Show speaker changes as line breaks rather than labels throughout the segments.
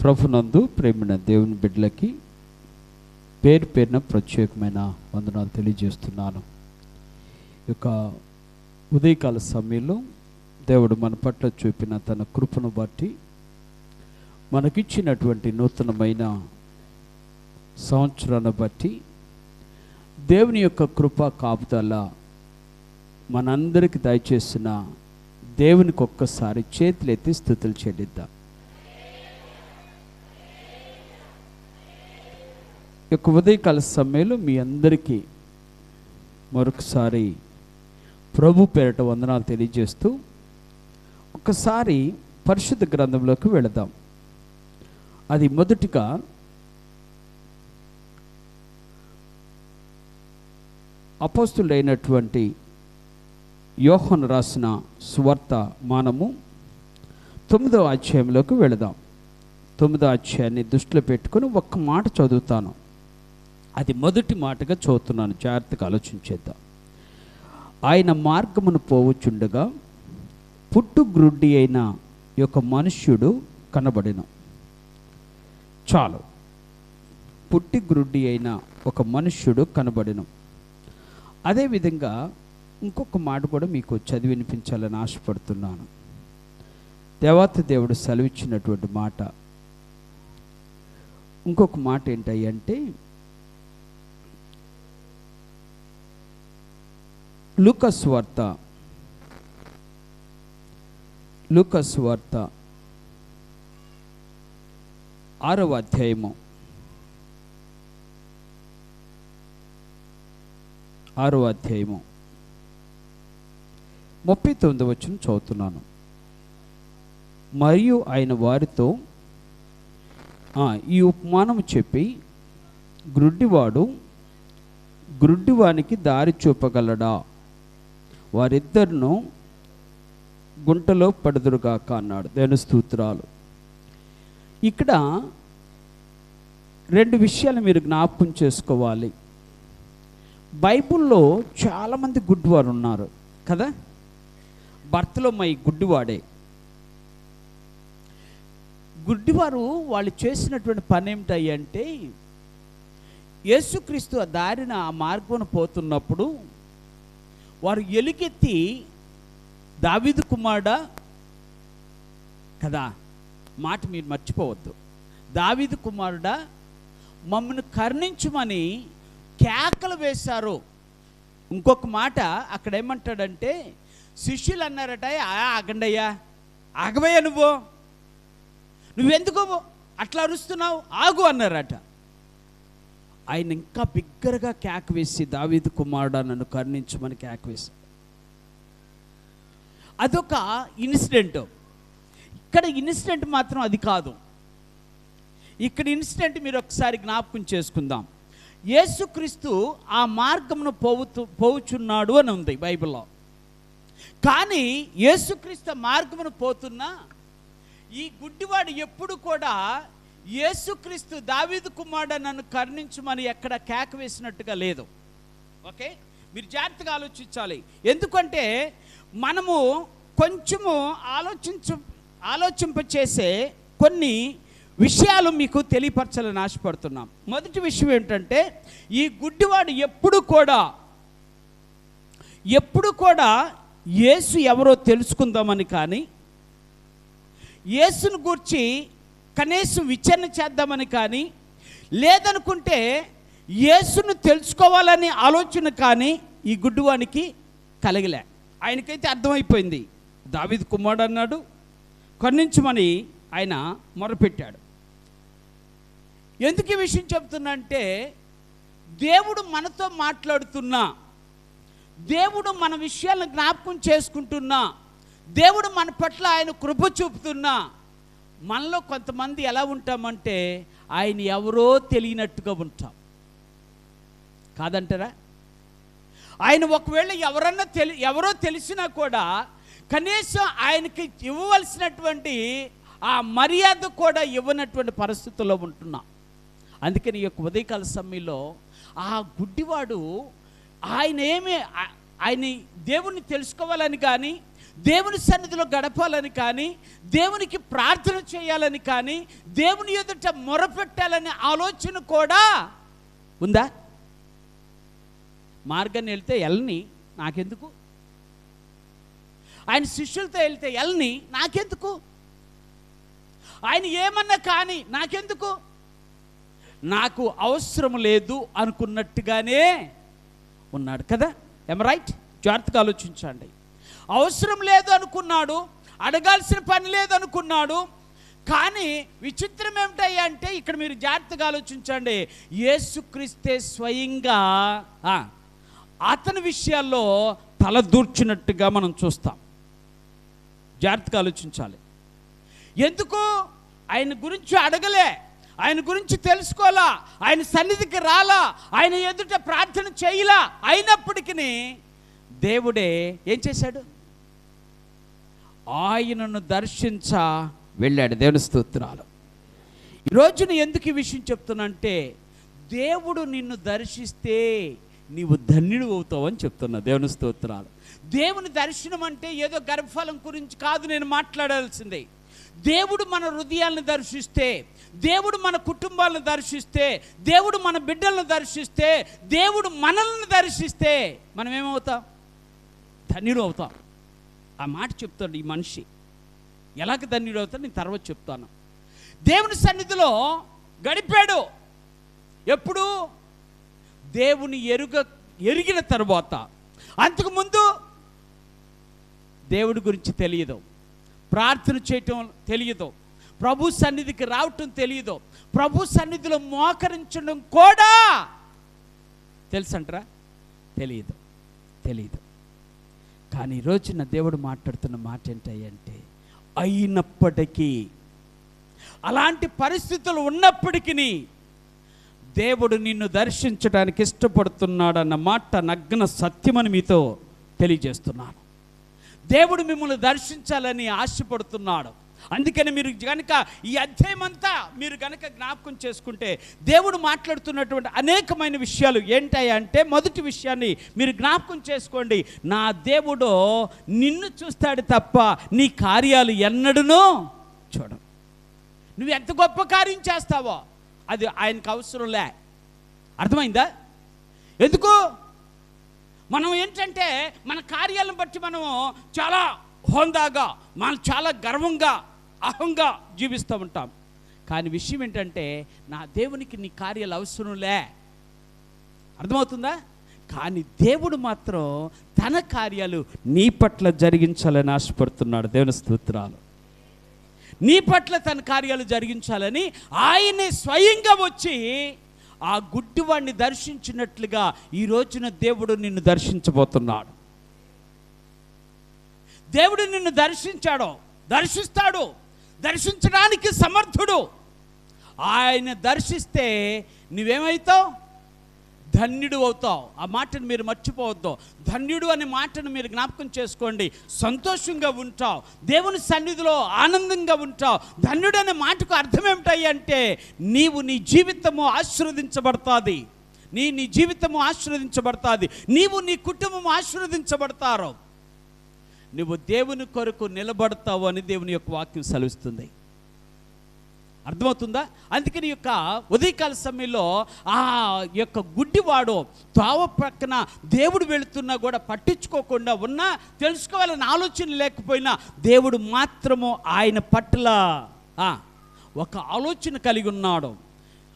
ప్రభునందు ప్రేమైన దేవుని బిడ్డలకి పేరు పేరున ప్రత్యేకమైన వందనాలు తెలియజేస్తున్నాను. ఈ యొక్క ఉదయకాల సమయంలో దేవుడు మన పట్ల చూపిన తన కృపను బట్టి మనకిచ్చినటువంటి నూతనమైన సంవత్సరాన్ని బట్టి దేవుని యొక్క కృప కాపుదల మనందరికీ దయచేసిన దేవునికి ఒక్కసారి చేతులెత్తి స్తుతులు చెల్లిద్దాం. ఈ యొక్క ఉదయకాల సమయంలో మీ అందరికీ మరొకసారి ప్రభు పేరట వందనాలు తెలియజేస్తూ ఒకసారి పరిశుద్ధ గ్రంథంలోకి వెళదాం. అది మొదటిగా అపోస్తులైనటువంటి యోహాను రాసిన సువార్త మనము 9వ అధ్యాయంలోకి వెళదాం. 9వ అధ్యాయాన్ని దృష్టిలో పెట్టుకొని ఒక్క మాట చదువుతాను. అది మొదటి మాటగా చదువుతున్నాను, జాగ్రత్తగా ఆలోచించేద్దాం. ఆయన మార్గమును పోవచుండగా పుట్టుగ్రుడ్డి అయిన ఒక మనుష్యుడు కనబడెను. చాలు, పుట్టిగ్రుడ్డి అయిన ఒక మనుష్యుడు కనబడెను. అదేవిధంగా ఇంకొక మాట కూడా మీకు చదివి వినిపించాలని ఆశపడుతున్నాను. దేవాతి దేవుడు సెలవిచ్చినటువంటి మాట. ఇంకొక మాట ఏంటంటే లూకాసు వార్త 6వ అధ్యాయము 39వ వచనం చదువుతున్నాను. మరియు ఆయన వారితో ఈ ఉపమానము చెప్పి, గ్రుడ్డివాడు గ్రుడ్డివానికి దారి చూపగలడా? వారిద్దరును గుంటలో పడుదురుగాక అన్నాడు. దేవుని స్తోత్రాలు. ఇక్కడ రెండు విషయాలు మీరు జ్ఞాపకం చేసుకోవాలి. బైబిల్లో చాలామంది గుడ్డివారు ఉన్నారు కదా. బర్తలోమై గుడ్డివాడే. గుడ్డివారు వాళ్ళు చేసినటువంటి పని ఏమిటంటే, యేసుక్రీస్తు ఆ దారిన ఆ మార్గం పోతున్నప్పుడు వారు ఎలుగెత్తి, దావీదు కుమారుడా కదా, మాట మీరు మర్చిపోవద్దు, దావీదు కుమారుడా మమ్మల్ని కరుణించుమని కేకలు వేశారు. ఇంకొక మాట అక్కడ ఏమంటాడంటే, శిష్యులు అన్నారట, ఆగండయ్యా, ఆగవయ్యా, నువ్వెందుకు అట్లా అరుస్తున్నావు, ఆగు అన్నారట. ఆయన ఇంకా బిగ్గరగా కేక వేసి, దావీదు కుమారుడా నన్ను కరుణించమని కేక వేశాడు. అదొక ఇన్సిడెంట్. ఇక్కడ ఇన్సిడెంట్ మాత్రం అది కాదు. ఇక్కడ ఇన్సిడెంట్ మీరు ఒకసారి జ్ఞాపకం చేసుకుందాం. యేసుక్రీస్తు ఆ మార్గమును పోవుచున్నాడు అని ఉంది బైబిల్లో. కానీ యేసుక్రీస్తు మార్గమును పోతున్నా ఈ గుడ్డివాడు ఎప్పుడు కూడా యేసుక్రీస్తు దావీదు కుమారుడా నన్ను కరుణించమని ఎక్కడ కేక వేసినట్టుగా లేదు. ఓకే, మీరు జాగ్రత్తగా ఆలోచించాలి. ఎందుకంటే మనము కొంచెము ఆలోచింపచేసే కొన్ని విషయాలు మీకు తెలియపరచాలని ఆశపడుతున్నాం. మొదటి విషయం ఏంటంటే, ఈ గుడ్డివాడు ఎప్పుడు కూడా యేసు ఎవరో తెలుసుకుందామని కానీ, యేసును గూర్చి కనీసం విచారణ చేద్దామని కానీ, లేదనుకుంటే యేసును తెలుసుకోవాలని ఆలోచన కానీ ఈ గుడ్డివానికి కలగలే. ఆయనకైతే అర్థమైపోయింది, దావీదు కుమారుడు అన్నాడు, కరుణించమని ఆయన మొరపెట్టాడు. ఎందుకు ఈ విషయం చెప్తున్నా అంటే, దేవుడు మనతో మాట్లాడుతున్నా, దేవుడు మన విషయాలను జ్ఞాపకం చేసుకుంటున్నా, దేవుడు మన పట్ల ఆయన కృప చూపుతున్నా, మనలో కొంతమంది ఎలా ఉంటామంటే ఆయన ఎవరో తెలియనట్టుగా ఉంటాం. కాదంటారా? ఆయన ఒకవేళ ఎవరో తెలిసినా కూడా కనీసం ఆయనకి ఇవ్వవలసినటువంటి ఆ మర్యాద కూడా ఇవ్వనటువంటి పరిస్థితుల్లో ఉంటున్నాం. అందుకని ఈ యొక్క ఉదయకాల సమయంలో ఆ గుడ్డివాడు ఆయన దేవుణ్ణి తెలుసుకోవాలని కానీ దేవుని సన్నిధిలో గడపాలని కానీ, దేవునికి ప్రార్థన చేయాలని కానీ, దేవుని ఎదుట మొరపెట్టాలనే ఆలోచన కూడా ఉందా? మార్గాన్ని వెళ్తే వెళ్ళని, నాకెందుకు? ఆయన శిష్యులతో వెళ్తే వెళ్ళని, నాకెందుకు? ఆయన ఏమన్నా కానీ నాకెందుకు? నాకు అవసరం లేదు అనుకున్నట్టుగానే ఉన్నాడు కదా. ఏం రైట్? జాగ్రత్తగా ఆలోచించండి. అవసరం లేదు అనుకున్నాడు, అడగాల్సిన పని లేదు అనుకున్నాడు. కానీ విచిత్రం ఏమిటయ్యా అంటే, ఇక్కడ మీరు జాగ్రత్తగా ఆలోచించండి, యేసుక్రీస్తే స్వయంగా అతని విషయాల్లో తలదూర్చినట్టుగా మనం చూస్తాం. జాగ్రత్తగా ఆలోచించాలి. ఎందుకు? ఆయన గురించి అడగలే, ఆయన గురించి తెలుసుకోవాలా, ఆయన సన్నిధికి రాలా, ఆయన ఎదుట ప్రార్థన చేయలా. అయినప్పటికీ దేవుడే ఏం చేశాడు? ఆయనను దర్శించ వెళ్ళాడు. దేవుని స్తోత్రాలు. ఈరోజున ఎందుకు ఈ విషయం చెప్తున్నా అంటే, దేవుడు నిన్ను దర్శిస్తే నీవు ధన్యుడు అవుతావని చెప్తున్నా. దేవుని స్తోత్రాలు. దేవుని దర్శనం అంటే ఏదో గర్భఫలం గురించి కాదు నేను మాట్లాడాల్సిందే. దేవుడు మన హృదయాలను దర్శిస్తే, దేవుడు మన కుటుంబాలను దర్శిస్తే, దేవుడు మన బిడ్డలను దర్శిస్తే, దేవుడు మనల్ని దర్శిస్తే మనం ఏమవుతాం? ధన్యుడు అవుతాం. ఆ మాట చెప్తాడు ఈ మనిషి. ఎలాగ ధన్యుడు అవుతాడు నేను తర్వాత చెప్తాను. దేవుని సన్నిధిలో గడిపాడు. ఎప్పుడు? దేవుని ఎరిగిన తర్వాత. అంతకుముందు దేవుడి గురించి తెలియదు, ప్రార్థన చేయటం తెలియదు, ప్రభు సన్నిధికి రావటం తెలియదు, ప్రభు సన్నిధిలో మోకరించడం కూడా తెలుసంటారా? తెలియదు. కానీ ఈరోజున దేవుడు మాట్లాడుతున్న మాట ఏంటంటే, అయినప్పటికీ, అలాంటి పరిస్థితులు ఉన్నప్పటికీ దేవుడు నిన్ను దర్శించడానికి ఇష్టపడుతున్నాడన్న మాట నగ్న సత్యమని మీతో తెలియజేస్తున్నాను. దేవుడు మిమ్మల్ని దర్శించాలని ఆశపడుతున్నాడు. అందుకని మీరు కనుక ఈ అధ్యాయం అంతా మీరు కనుక జ్ఞాపకం చేసుకుంటే, దేవుడు మాట్లాడుతున్నటువంటి అనేకమైన విషయాలు ఏంటంటే, మొదటి విషయాన్ని మీరు జ్ఞాపకం చేసుకోండి. నా దేవుడు నిన్ను చూస్తాడు తప్ప నీ కార్యాలు ఎన్నడూనూ చూడడు. నువ్వు ఎంత గొప్ప కార్యం చేస్తావో అది ఆయనకు అవసరంలే. అర్థమైందా? ఎందుకు? మనం ఏంటంటే మన కార్యాలను బట్టి మనము చాలా హోందాగా, మనం చాలా గర్వంగా, అహంగా జీవిస్తూ ఉంటాం. కానీ విషయం ఏంటంటే, నా దేవునికి నీ కార్యాలు అవసరంలే. అర్థమవుతుందా? కానీ దేవుడు మాత్రం తన కార్యాలు నీ పట్ల జరిగించాలని ఆశపడుతున్నాడు. దేవుని స్తోత్రాలు. నీ పట్ల తన కార్యాలు జరిగించాలని ఆయనే స్వయంగా వచ్చి ఆ గుడ్డివాడిని దర్శించినట్లుగా ఈ రోజున దేవుడు నిన్ను దర్శించబోతున్నాడు. దేవుడు నిన్ను దర్శిస్తాడు, దర్శించడానికి సమర్థుడు. ఆయన దర్శిస్తే నువ్వేమవుతావు? ధన్యుడు అవుతావు. ఆ మాటను మీరు మర్చిపోవద్దు. ధన్యుడు అనే మాటను మీరు జ్ఞాపకం చేసుకోండి. సంతోషంగా ఉంటావు, దేవుని సన్నిధిలో ఆనందంగా ఉంటావు. ధన్యుడు అనే మాటకు అర్థం ఏమిటంటే, నీవు నీ జీవితము ఆశీర్వదించబడుతుంది, నీ జీవితము ఆశీర్వదించబడుతుంది, నీవు నీ కుటుంబం ఆశీర్వదించబడతారు, నువ్వు దేవుని కొరకు నిలబడతావు అని దేవుని యొక్క వాక్యం సెలవిస్తుంది. అర్థమవుతుందా? అందుకని యొక్క ఉదయకాల సమయంలో ఆ యొక్క గుడ్డివాడు తావ ప్రక్కన దేవుడు వెళుతున్నా కూడా పట్టించుకోకుండా ఉన్నా, తెలుసుకోవాలని ఆలోచన లేకపోయినా, దేవుడు మాత్రము ఆయన పట్ల ఒక ఆలోచన కలిగి ఉన్నాడు.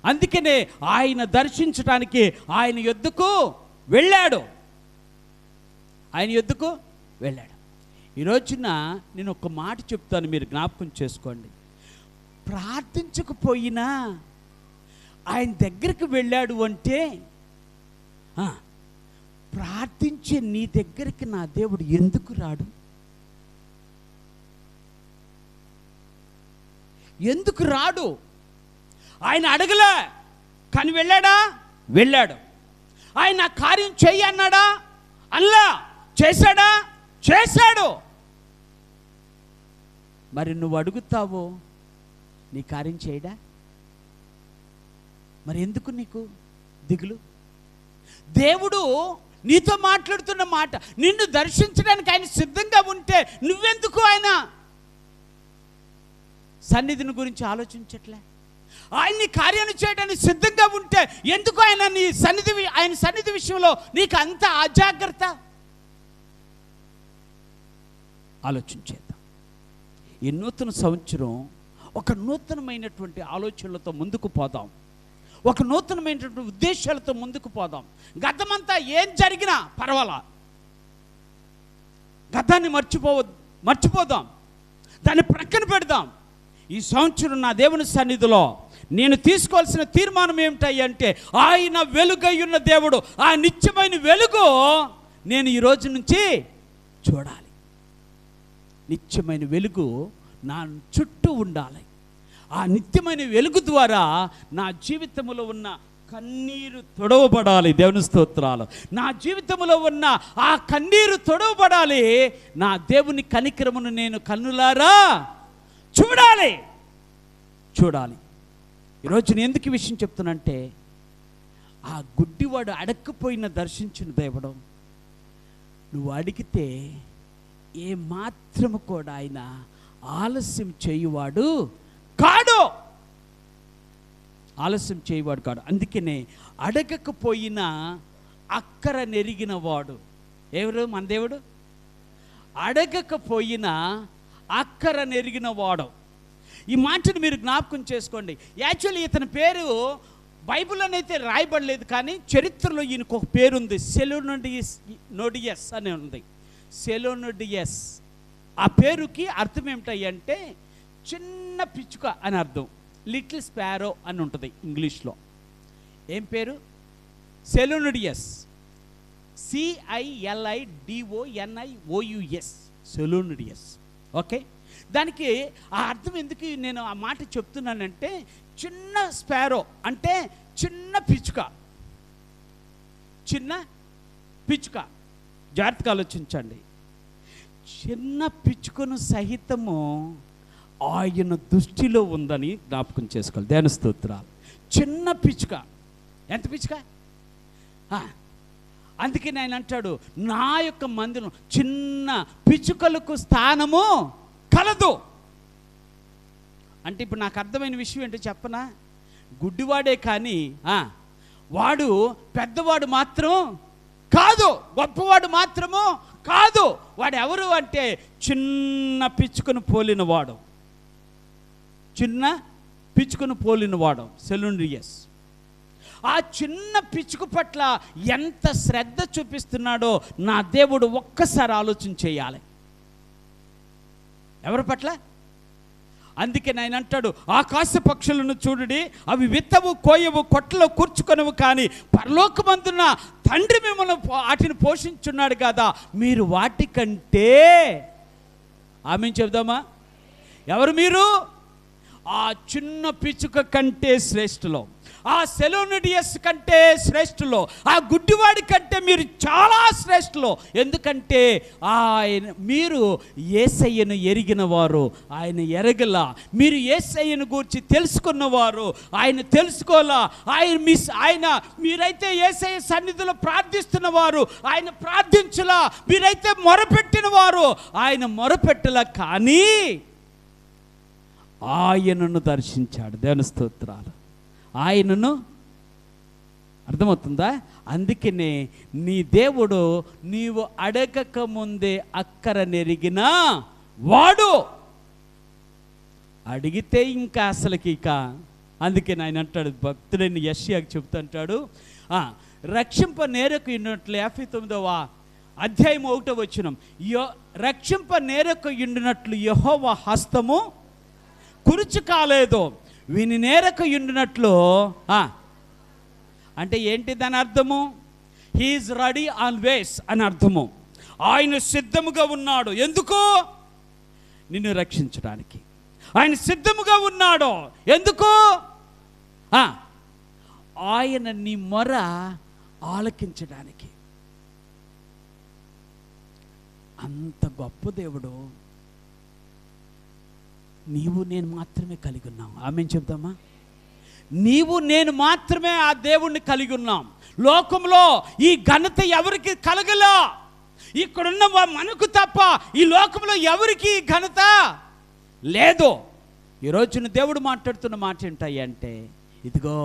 అందుకనే ఆయన దర్శించడానికి ఆయన యొద్దకు వెళ్ళాడు. ఈ రోజున నేను ఒక మాట చెప్తాను, మీరు జ్ఞాపకం చేసుకోండి. ప్రార్థించకపోయినా ఆయన దగ్గరికి వెళ్ళాడు అంటే, ప్రార్థించే నీ దగ్గరికి నా దేవుడు ఎందుకు రాడు? ఎందుకు రాడు? ఆయన అడగలే కానీ వెళ్ళాడు. ఆయన కార్యం చెయ్యి అన్నాడా? అల్లా. చేశాడు. మరి నువ్వు అడుగుతావో నీ కార్యం చేయడా? మరి ఎందుకు నీకు దిగులు? దేవుడు నీతో మాట్లాడుతున్న మాట, నిన్ను దర్శించడానికి ఆయన సిద్ధంగా ఉంటే నువ్వెందుకు ఆయన సన్నిధిని గురించి ఆలోచించట్లే? ఆయన్ని కార్యాన్ని చేయడానికి సిద్ధంగా ఉంటే ఎందుకు ఆయన సన్నిధి విషయంలో నీకు అంత అజాగ్రత్త? ఆలోచించేద్దాం. ఈ నూతన సంవత్సరం ఒక నూతనమైనటువంటి ఆలోచనలతో ముందుకు పోదాం, ఒక నూతనమైనటువంటి ఉద్దేశాలతో ముందుకు పోదాం. గతమంతా ఏం జరిగినా పర్వాలా, గతాన్ని మర్చిపోదాం, దాన్ని ప్రక్కన పెడదాం. ఈ సంవత్సరం నా దేవుని సన్నిధిలో నేను తీసుకోవాల్సిన తీర్మానం ఏమిటంటే, ఆయన వెలుగై ఉన్న దేవుడు, ఆ నిత్యమైన వెలుగు నేను ఈ రోజు నుంచి చూడాలి. నిత్యమైన వెలుగు నా చుట్టూ ఉండాలి. ఆ నిత్యమైన వెలుగు ద్వారా నా జీవితంలో ఉన్న కన్నీరు తొడవబడాలి. దేవుని స్తోత్రాలు. నా జీవితంలో ఉన్న ఆ కన్నీరు తొడవబడాలి. నా దేవుని కనికరమును నేను కన్నులారా చూడాలి. ఈరోజు నేను ఎందుకు ఈ విషయం చెప్తున్నానంటే, ఆ గుడ్డివాడు అడక్కపోయిన దర్శించిన దేవుడు, నువ్వు అడిగితే ఏ మాత్రము కూడా ఆయన ఆలస్యం చేయువాడు కాడు. అందుకనే అడగకపోయినా అక్కర నెరిగిన వాడు ఎవరు? మన దేవుడు. అడగకపోయినా అక్కర నెరిగిన వాడు. ఈ మాటను మీరు జ్ఞాపకం చేసుకోండి. యాక్చువల్లీ ఇతని పేరు బైబిల్లోనైతే రాయబడలేదు, కానీ చరిత్రలో ఈయనకు ఒక పేరుంది, సెలోనోడియస్ అని ఉంది. సెలోనోడియస్. ఆ పేరుకి అర్థం ఏమిటంటే చిన్న పిచ్చుక అని అర్థం. లిటిల్ స్పారో అని ఉంటుంది ఇంగ్లీష్లో. ఏం పేరు? సెలోనోడియస్. CILIDONIOUS. సెలోనోడియస్. ఓకే, దానికి ఆ అర్థం ఎందుకు నేను ఆ మాట చెప్తున్నానంటే, చిన్న స్పారో అంటే చిన్న పిచ్చుక. జాగ్రత్తగా ఆలోచించండి. చిన్న పిచ్చుకను సహితము ఆయన దృష్టిలో ఉందని జ్ఞాపకం చేసుకోవాలి. దేవుని స్తోత్రాలు. చిన్న పిచ్చుక. ఎంత పిచ్చుక? అందుకే ఆయన అంటాడు, నా యొక్క మందిరం చిన్న పిచ్చుకలకు స్థానము కలదు. అంటే ఇప్పుడు నాకు అర్థమైన విషయం ఏంటో చెప్పనా? గుడ్డివాడే కానీ వాడు పెద్దవాడు మాత్రం కాదు, గొప్పవాడు మాత్రము కాదు. వాడు ఎవరు అంటే చిన్న పిచ్చుకను పోలినవాడు. సెలోనోడియస్. ఆ చిన్న పిచ్చుక పట్ల ఎంత శ్రద్ధ చూపిస్తున్నాడో నా దేవుడు ఒక్కసారి ఆలోచన చేయాలి. ఎవరి పట్ల? అందుకే ఆయన అంటాడు, ఆకాశ పక్షులను చూడుడి, అవి విత్తవు, కోయవు, కొట్టలో కూర్చుకొనవు, కానీ పరలోకమందున్న తండ్రి మిమ్మల్ని వాటిని పోషించున్నాడు కదా, మీరు వాటికంటే ఆమేన్ చెప్దామా? ఎవరు మీరు? ఆ చిన్న పిచ్చుక కంటే శ్రేష్ఠులో, ఆ సెలోనోడియస్ కంటే శ్రేష్ఠులో, ఆ గుడ్డివాడి కంటే మీరు చాలా శ్రేష్ఠులో. ఎందుకంటే మీరు యేసయ్యను ఎరిగిన వారు, ఆయన ఎరగలా. మీరు యేసయ్యను గురించి తెలుసుకున్నవారు, ఆయన తెలుసుకోలా. మీరైతే యేసయ్య సన్నిధిలో ప్రార్థిస్తున్నవారు, ఆయన ప్రార్థించలా. మీరైతే మొరపెట్టిన వారు, ఆయన మొరపెట్టలా. కానీ ఆయనను దర్శించాడు. దేవుని స్తోత్రాలు. ఆయనను, అర్థమవుతుందా? అందుకనే నీ దేవుడు నీవు అడగక ముందే అక్కర నెరిగిన వాడు. అడిగితే ఇంకా అసలుకి అందుకే ఆయన అంటాడు, భక్తుడైన యెషయాకు చెప్తుంటాడు, రక్షింప నేరకు ఉన్నట్లు 59వ అధ్యాయం 1వ వచనం, రక్షింప నేరకు ఉండినట్లు యెహోవా హస్తము కురుచు కాలేదు, విని నేరకు ఉండినట్లు. అంటే ఏంటి దాని అర్థము? హీఈస్ రెడీ ఆల్వేస్ అని అర్థము. ఆయన సిద్ధముగా ఉన్నాడు. ఎందుకు? నిన్ను రక్షించడానికి ఆయన సిద్ధముగా ఉన్నాడు. ఎందుకు? ఆయన నీ మొర ఆలకించడానికి. అంత గొప్ప దేవుడు నీవు నేను మాత్రమే కలిగి ఉన్నాం. ఆమేన్ చెప్దామా? నీవు నేను మాత్రమే ఆ దేవుణ్ణి కలిగి ఉన్నాం. లోకంలో ఈ ఘనత ఎవరికి కలగలా. ఇక్కడున్న మనకు తప్ప ఈ లోకంలో ఎవరికి ఘనత లేదు. ఈరోజున దేవుడు మాట్లాడుతున్న మాట ఏంటంటే, ఇదిగో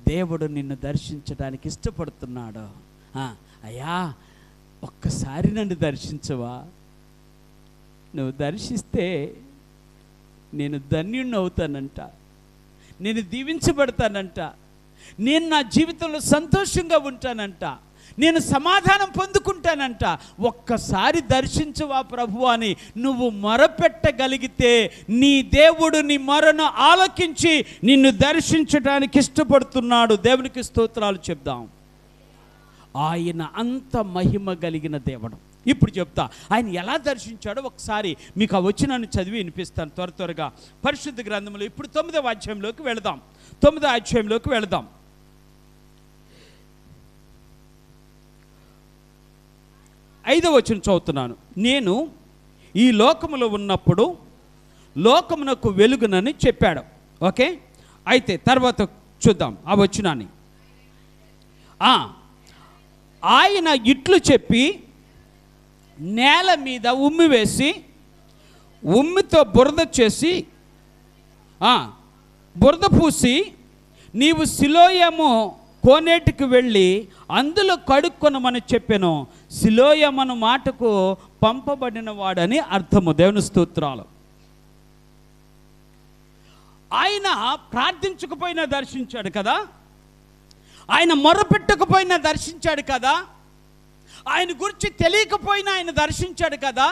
దేవుడు నిన్ను దర్శించడానికి ఇష్టపడుతున్నాడు. అయ్యా, ఒక్కసారి నన్ను దర్శించవా? నువ్వు దర్శిస్తే నేను ధన్యుణ్ణి అవుతానంట, నేను దీవించబడతానంట, నేను నా జీవితంలో సంతోషంగా ఉంటానంట, నేను సమాధానం పొందుకుంటానంట. ఒక్కసారి దర్శించవా ప్రభు అని నువ్వు మొరపెట్టగలిగితే నీ దేవుడు నీ మొరను ఆలకించి నిన్ను దర్శించడానికి ఇష్టపడుతున్నాడు. దేవునికి స్తోత్రాలు చెప్దాం. ఆయన అంత మహిమ కలిగిన దేవుడు. ఇప్పుడు చెప్తా ఆయన ఎలా దర్శించాడో ఒకసారి మీకు ఆ వచనాన్ని చదివి వినిపిస్తాను త్వరగా. పరిశుద్ధ గ్రంథంలో ఇప్పుడు 9వ అధ్యాయంలోకి వెళదాం. 9వ అధ్యాయంలోకి వెళదాం. 5వ వచనం చదువుతున్నాను. నేను ఈ లోకములో ఉన్నప్పుడు లోకమునకు వెలుగునని చెప్పాడు. ఓకే, అయితే తర్వాత చూద్దాం ఆ వచనాన్ని. ఆయన ఇట్లు చెప్పి నేల మీద ఉమ్మి వేసి ఉమ్మితో బురద చేసి బురద పూసి నీవు సిలోయము కోనేటికి వెళ్ళి అందులో కడుక్కొనమని చెప్పాను. సిలోయమను మాటకు పంపబడిన వాడని అర్థము. దేవుని స్తోత్రాలు. ఆయన ప్రార్థించకపోయినా దర్శించాడు కదా, ఆయన మొరపెట్టకపోయినా దర్శించాడు కదా, ఆయన గురించి తెలియకపోయినా ఆయన దర్శించాడు కదా,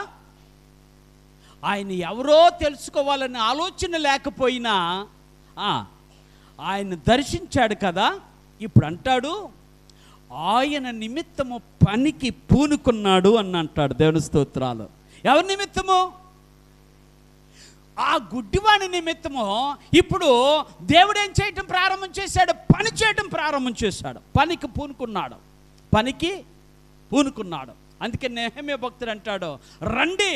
ఆయన ఎవరో తెలుసుకోవాలనే ఆలోచన లేకపోయినా ఆయన దర్శించాడు కదా. ఇప్పుడు అంటాడు ఆయన నిమిత్తము పనికి పూనుకున్నాడు అని అంటాడు. దేవుని స్తోత్రాలు. ఎవరి నిమిత్తము? ఆ గుడ్డివాడి నిమిత్తము ఇప్పుడు దేవుడు ఏం చేయటం ప్రారంభం చేశాడు? పని చేయటం ప్రారంభం చేశాడు. పనికి పూనుకున్నాడు, పనికి పూనుకున్నాడు. అందుకే నెహెమ్యా భక్తుడు అంటాడు, రండి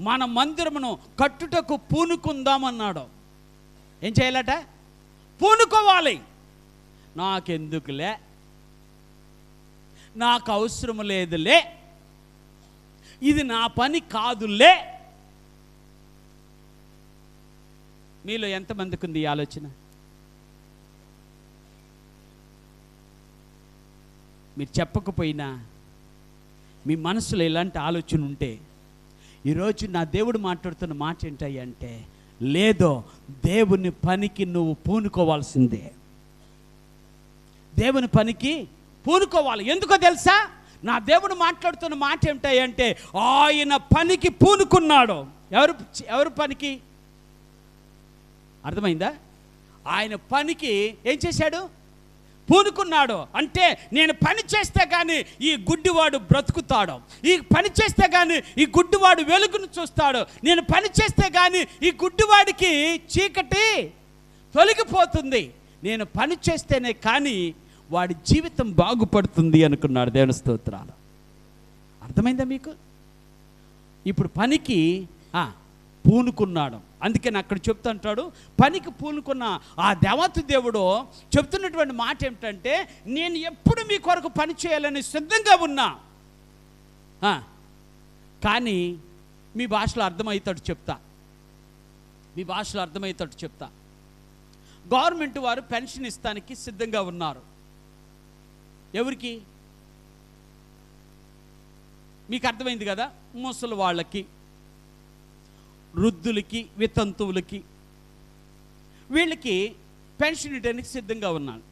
మన మందిరమును కట్టుటకు పూనుకుందామన్నాడు. ఏం చేయాలట? పూనుకోవాలి. నాకెందుకులే, నాకు అవసరం లేదులే, ఇది నా పని కాదులే. మీలో ఎంతమందికి ఉంది ఈ ఆలోచన? మీరు చెప్పకపోయినా మీ మనసులో ఇలాంటి ఆలోచన ఉంటే ఈరోజు నా దేవుడు మాట్లాడుతున్న మాట ఏంటంటే, లేదో దేవుని పనికి నువ్వు పూనుకోవాల్సిందే. దేవుని పనికి పూనుకోవాలి. ఎందుకో తెలుసా? నా దేవుడు మాట్లాడుతున్న మాట ఏమిటంటే ఆయన పనికి పూనుకున్నాడు. ఎవరు పనికి? అర్థమైందా? ఆయన పనికి ఏం చేశాడు? పూనుకున్నాడు. అంటే నేను పని చేస్తే కానీ ఈ గుడ్డివాడు బ్రతుకుతాడు, ఈ పని చేస్తే కానీ ఈ గుడ్డివాడు వెలుగును చూస్తాడు, నేను పని చేస్తే కానీ ఈ గుడ్డివాడికి చీకటి తొలగిపోతుంది, నేను పని చేస్తేనే కానీ వాడి జీవితం బాగుపడుతుంది అనుకున్నాడు. దేవుని స్తోత్రాలు. అర్థమైందా మీకు? ఇప్పుడు పనికి పూనుకున్నాడు. అందుకని అక్కడ చెప్తుంటాడు, పనికి పూనుకున్న ఆ దేవత దేవుడు చెప్తున్నటువంటి మాట ఏమిటంటే, నేను ఎప్పుడు మీ కొరకు పని చేయాలని సిద్ధంగా ఉన్నా. కానీ మీ భాషలో అర్థమవుతాడు చెప్తా, మీ భాషలో అర్థమవుతాడు చెప్తా. గవర్నమెంట్ వారు పెన్షన్ ఇస్తానికి సిద్ధంగా ఉన్నారు. ఎవరికి? మీకు అర్థమైంది కదా, ముసలి వాళ్ళకి, వృద్ధులకి, వితంతువులకి, వీళ్ళకి పెన్షన్ ఇవ్వడానికి సిద్ధంగా ఉన్నాడు.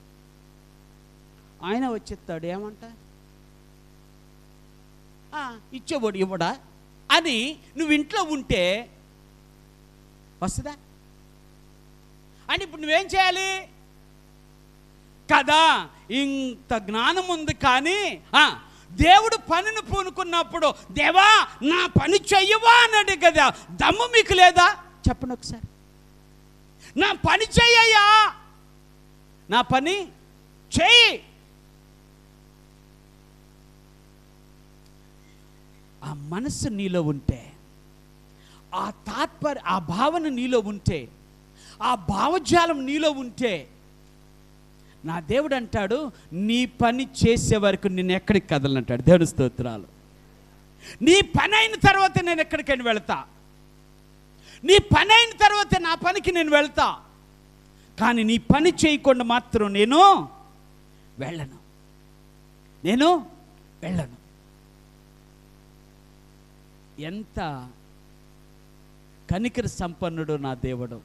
ఆయన వచ్చేస్తాడు, ఏమంట ఇచ్చేవాడు ఇవ్వడా అని నువ్వు ఇంట్లో ఉంటే వస్తుందా? అని ఇప్పుడు నువ్వేం చేయాలి కదా? ఇంత జ్ఞానం ఉంది కానీ దేవుడు పనిని పూనుకున్నప్పుడు దేవా నా పని చెయ్యవా అన్నాడు కదా, దమ్ము మీకు లేదా? చెప్పండి ఒకసారి. నా పని చెయ్యయ్యా, నా పని చెయ్యి. ఆ మనస్సు నీలో ఉంటే, ఆ భావన నీలో ఉంటే, ఆ భావజాలం నీలో ఉంటే నా దేవుడు అంటాడు, నీ పని చేసే వరకు నేను ఎక్కడికి కదలనంటాడు. దేవుని స్తోత్రాలు. నీ పని అయిన తర్వాత నేను ఎక్కడికైనా వెళ్తా, నీ పని అయిన తర్వాత నా పనికి నేను వెళ్తా, కానీ నీ పని చేయకుండా మాత్రం నేను వెళ్ళను. ఎంత కనికర సంపన్నుడు నా దేవుడు,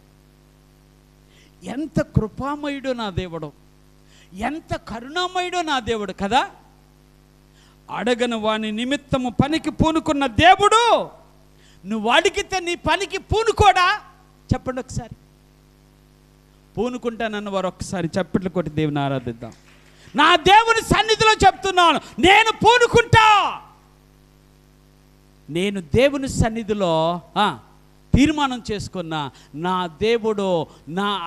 ఎంత కృపామయుడు నా దేవుడు, ఎంత కరుణామయుడు నా దేవుడు కదా. అడగను వాని నిమిత్తము పనికి పూనుకున్న దేవుడు, నువ్వు అడిగితే నీ పనికి పూనుకోడా? చెప్పండి ఒకసారి. పూనుకుంటానన్న వారు ఒక్కసారి చప్పట్లు కొట్టి దేవుని ఆరాధిద్దాం. నా దేవుని సన్నిధిలో చెప్తున్నాను, నేను పూనుకుంటా. నేను దేవుని సన్నిధిలో తీర్మానం చేసుకున్నా, నా దేవుడు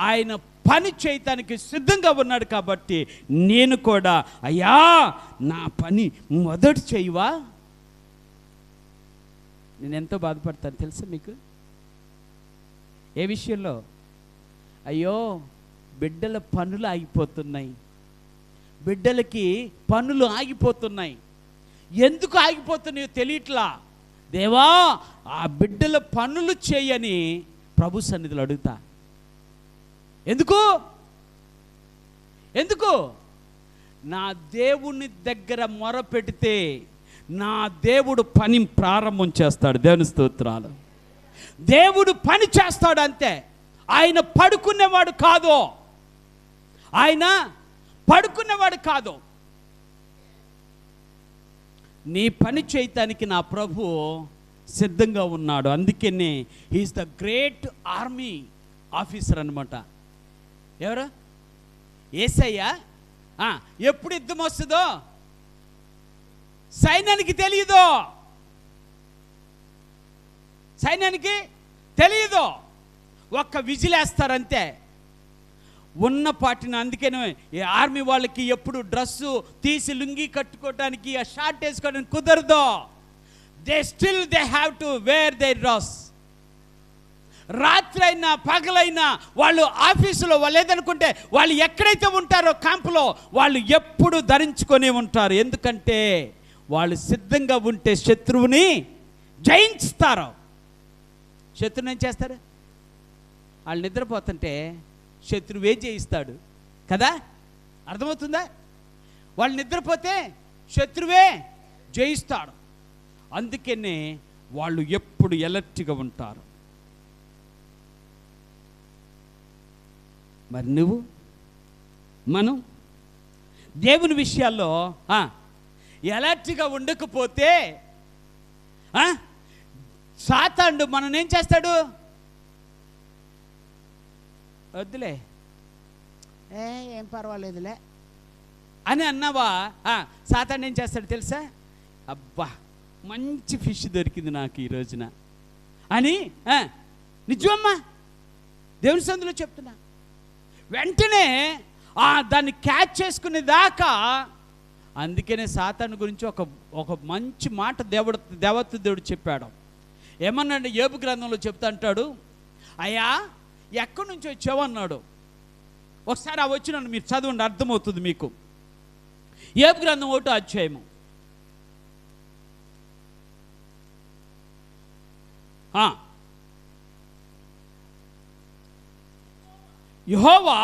ఆయన పని చేయటానికి సిద్ధంగా ఉన్నాడు కాబట్టి నేను కూడా, అయ్యా నా పని మొదటి చేయవా? నేను ఎంతో బాధపడతాను తెలుసా మీకు? ఏ విషయంలో? అయ్యో బిడ్డల పనులు ఆగిపోతున్నాయి, బిడ్డలకి పనులు ఆగిపోతున్నాయి. ఎందుకు ఆగిపోతున్నాయో తెలియట్లా. దేవా ఆ బిడ్డల పనులు చేయని ప్రభు సన్నిధిలో అడుగుతా. ఎందుకు? నా దేవుని దగ్గర మొర పెడితే నా దేవుడు పని ప్రారంభం చేస్తాడు. దేవుని స్తోత్రాలు. దేవుడు పని చేస్తాడు అంతే. ఆయన పడుకునేవాడు కాదు, నీ పని చేయటానికి నా ప్రభు సిద్ధంగా ఉన్నాడు. అందుకనే he's the great army officer అనమాట. ఎవరు? యేసయ్య. ఎప్పుడు యుద్ధం వస్తుందో సైన్యానికి తెలియదు. ఒక్క విజిలేస్తారంతే ఉన్న పాటిన. అందుకనే ఈ ఆర్మీ వాళ్ళకి ఎప్పుడు డ్రెస్సు తీసి లుంగి కట్టుకోవడానికి, ఆ షార్ట్ వేసుకోవడానికి కుదరదు. They have to wear their dress. రాత్రి అయినా పగలైనా వాళ్ళు ఆఫీసులో వాళ్ళు ఏదనుకుంటే వాళ్ళు ఎక్కడైతే ఉంటారో క్యాంపులో వాళ్ళు ఎప్పుడు ధరించుకొని ఉంటారు. ఎందుకంటే వాళ్ళు సిద్ధంగా ఉంటే శత్రువుని జయించుతారు. శత్రువుని ఏం చేస్తారు? వాళ్ళు నిద్రపోతుంటే శత్రువే జయిస్తాడు కదా. అర్థమవుతుందా? వాళ్ళు నిద్రపోతే శత్రువే జయిస్తాడు. అందుకనే వాళ్ళు ఎప్పుడు ఎలర్ట్గా ఉంటారు. మరి మనం దేవుని విషయాల్లో ఎలర్ట్గా ఉండకపోతే సాతానుడు మనం ఏం చేస్తాడు? వద్దులే, ఏం పర్వాలేదులే అని అన్నావా, సాతానుడు ఏం చేస్తాడు తెలుసా? అబ్బా మంచి ఫిష్ దొరికింది నాకు ఈ రోజున అని, నిజమమ్మా దేవుని సందులో చెప్తున్నా, వెంటనే దాన్ని క్యాచ్ చేసుకునే దాకా. అందుకనే సాతాను గురించి ఒక మంచి మాట దేవుడు చెప్పాడు. ఏమన్నాడు? యోబు గ్రంథంలో చెప్తా అంటాడు, అయ్యా ఎక్కడి నుంచి వచ్చావన్నాడు. ఒకసారి ఆ వచ్చినాను మీరు చదవండి, అర్థమవుతుంది మీకు. యోబు గ్రంథం 1వ అధ్యాయము. యెహోవా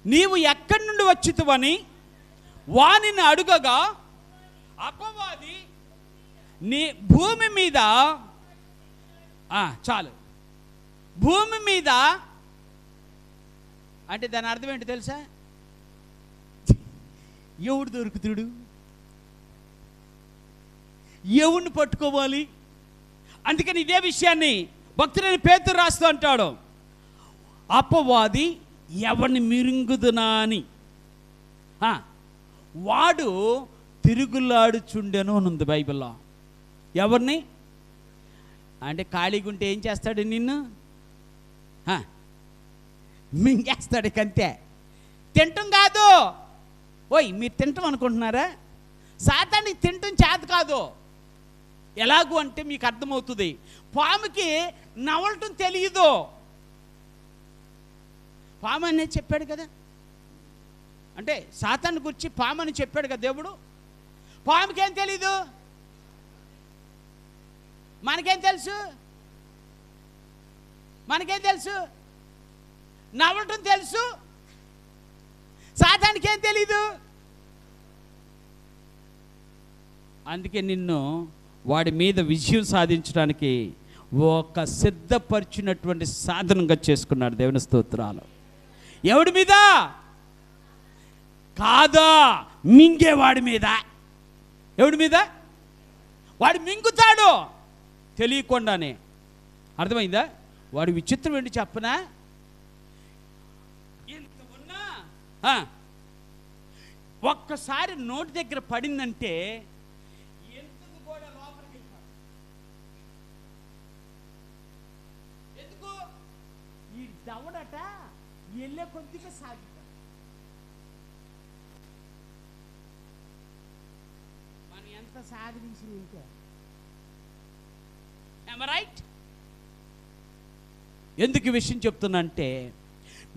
నీవు ఎక్కడి నుండి వచ్చితివని వానిని అడుగగా అపవాది నీ భూమి మీద, చాలు, భూమి మీద అంటే దాని అర్థం ఏంటి తెలుసా? ఎవడు దొరుకుతుడు, ఎవడిని పట్టుకోవాలి. అందుకని ఇదే విషయాన్ని భక్తుడైన పేతురు రాస్తూ అంటాడు, అపవాది ఎవరిని మిరుంగుదునా అని వాడు తిరుగులాడుచుండెను అని ఉంది బైబిల్లో. ఎవరిని అంటే ఖాళీగా ఉంటే ఏం చేస్తాడు? నిన్ను మింగేస్తాడు. కంతే. తింటం కాదు. మీరు తింటాం అనుకుంటున్నారా? సాతానికి తింటం చేత కాదు. ఎలాగూ అంటే మీకు అర్థమవుతుంది. పాముకి నవలటం తెలియదు. పాము అనేది చెప్పాడు కదా, అంటే సాతాను గురించి పాము అని చెప్పాడు కదా దేవుడు. పాముకేం తెలీదు, మనకేం తెలుసు? మనకేం తెలుసు? నవ్వటం తెలుసు, సాతానికి ఏం తెలీదు. అందుకే నిన్ను వాడి మీద విజయం సాధించడానికి ఒక సిద్ధపరిచినటువంటి సాధనంగా చేసుకున్నాడు. దేవుని స్తోత్రాలు. ఎవడి మీద కాదా, మింగేవాడి మీద. ఎవడి మీద? వాడు మింగుతాడు తెలియకుండానే. అర్థమైందా? వాడు విచిత్రం ఏంటి చెప్పనా, ఇంత ఉన్నా ఒక్కసారి నోటి దగ్గర పడిందంటే ఎందుకు కూడా లోపలికి వెళ్ళిపోతాడు. ఎందుకు? ఈ దవడట వెళ్ళే కొద్దిగా సాగుతాడు. మనం ఎంత సాధించి ఉంటే, రైట్? ఎందుకు ఈ విషయం చెప్తున్నా అంటే,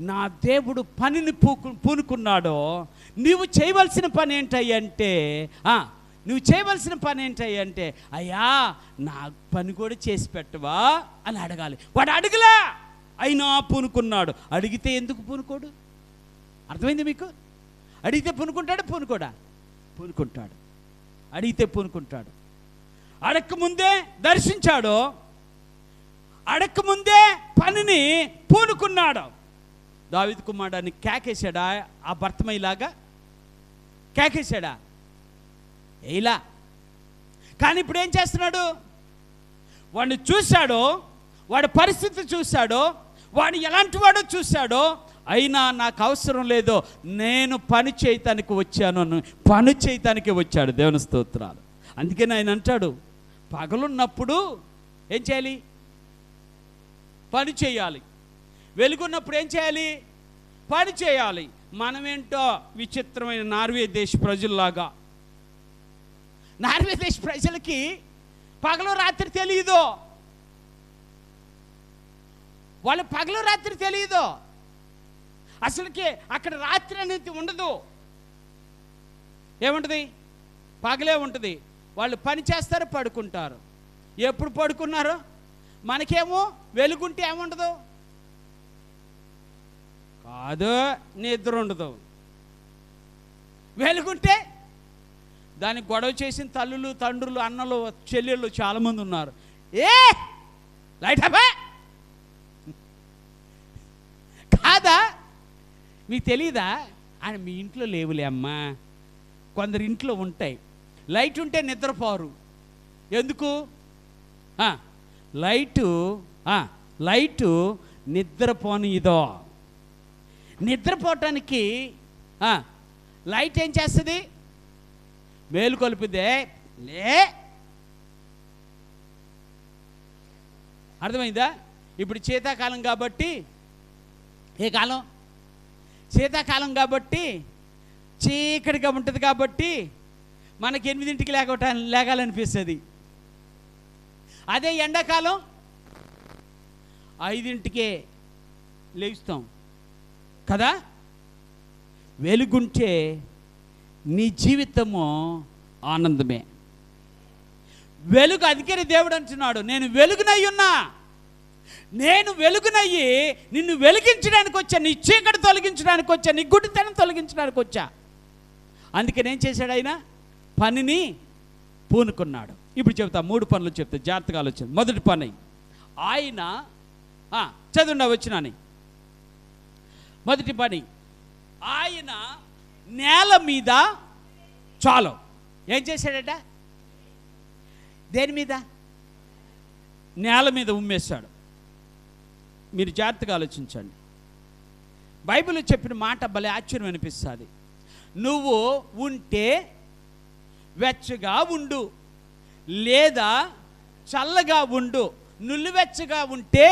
నా దేవుడు పనిని పూనుకున్నాడో, నువ్వు చేయవలసిన పని ఏంటంటే, నువ్వు చేయవలసిన పని ఏంటంటే, అయ్యా నా పని కూడా చేసి పెట్టవా అని అడగాలి. వాడు అడగలే, అయినా పూనుకున్నాడు. అడిగితే ఎందుకు పూనుకోడు? అర్థమైంది మీకు? అడిగితే పూనుకుంటాడు, పూనుకోడా? పూనుకుంటాడు. అడిగితే పూనుకుంటాడు. అడక్కముందే దర్శించాడు, అడక్కముందే పనిని పూనుకున్నాడు. దావీదు కుమారుడిని కేకేశాడా ఆ భర్తమయ్యలాగా? కేకేశాడా? ఇలా. కానీ ఇప్పుడు ఏం చేస్తున్నాడు? వాడిని చూశాడో, వాడి పరిస్థితి చూశాడో, వాడు ఎలాంటి వాడో చూశాడో, అయినా నాకు అవసరం లేదో, నేను పని చేయటానికి వచ్చాను, పని చేయటానికి వచ్చాడు. దేవుని స్తోత్రాలు. అందుకని ఆయన అంటాడు, పగలున్నప్పుడు ఏం చేయాలి? పని చేయాలి. వెలుగున్నప్పుడు ఏం చేయాలి? పని చేయాలి. మనమేంటో విచిత్రమైన నార్వే దేశ ప్రజల్లాగా. నార్వే దేశ ప్రజలకి పగలు రాత్రి తెలియదు. వాళ్ళు పగలు రాత్రి తెలియదు. అసలుకి అక్కడ రాత్రి అనేది ఉండదు. ఏముంటుంది? పగలే ఉంటుంది. వాళ్ళు పని చేస్తారు, పడుకుంటారు. ఎప్పుడు పడుకున్నారు? మనకేమో వెలుగుంటే ఏముండదు కాదు, నిద్ర ఉండదు. వెలుగుంటే దానికి గొడవ చేసిన తల్లులు, తండ్రులు, అన్నలు, చెల్లెళ్ళు చాలామంది ఉన్నారు. లైట్ అబ్బా కాదా? మీకు తెలీదా? అని మీ ఇంట్లో లేవులే అమ్మా, కొందరు ఇంట్లో ఉంటాయి. లైట్ ఉంటే నిద్రపోరు. ఎందుకు? లైటు నిద్రపోనిదో. నిద్రపోవటానికి లైట్ ఏం చేస్తుంది? మేలుకొల్పిదే. లే, అర్థమైందా? ఇప్పుడు శీతాకాలం కాబట్టి, ఏ కాలం? శీతాకాలం కాబట్టి చీకటిగా ఉంటుంది కాబట్టి మనకి 8ంటికి లేగాలనిపిస్తుంది. అదే ఎండాకాలం 5ంటికే లేస్తాం కదా. వెలుగుంటే నీ జీవితము ఆనందమే. వెలుగు. అందుకని దేవుడు అంటున్నాడు, నేను వెలుగునయ్యున్నా, నేను వెలుగునయ్యి నిన్ను వెలిగించడానికి వచ్చా, నీ చీకటి తొలగించడానికి వచ్చా, నీ గుడ్డితనం తొలగించడానికి వచ్చా. అందుకని ఏం చేశాడు ఆయన? పనిని పూనుకున్నాడు. ఇప్పుడు చెప్తా, 3 పనులు చెప్తా, జాగ్రత్తగా ఆలోచన. మొదటి పని, ఆయన చదువుండా వచ్చినాని. మొదటి పని, ఆయన నేల మీద చాలు ఏం చేశాడట? దేని మీద? నేల మీద ఉమ్మేశాడు. మీరు జాగ్రత్తగా ఆలోచించండి. బైబిల్ చెప్పిన మాట భలే ఆశ్చర్యం అనిపిస్తుంది. నువ్వు ఉంటే వెచ్చగా ఉండు, లేదా చల్లగా ఉండు. నులివెచ్చగా ఉంటే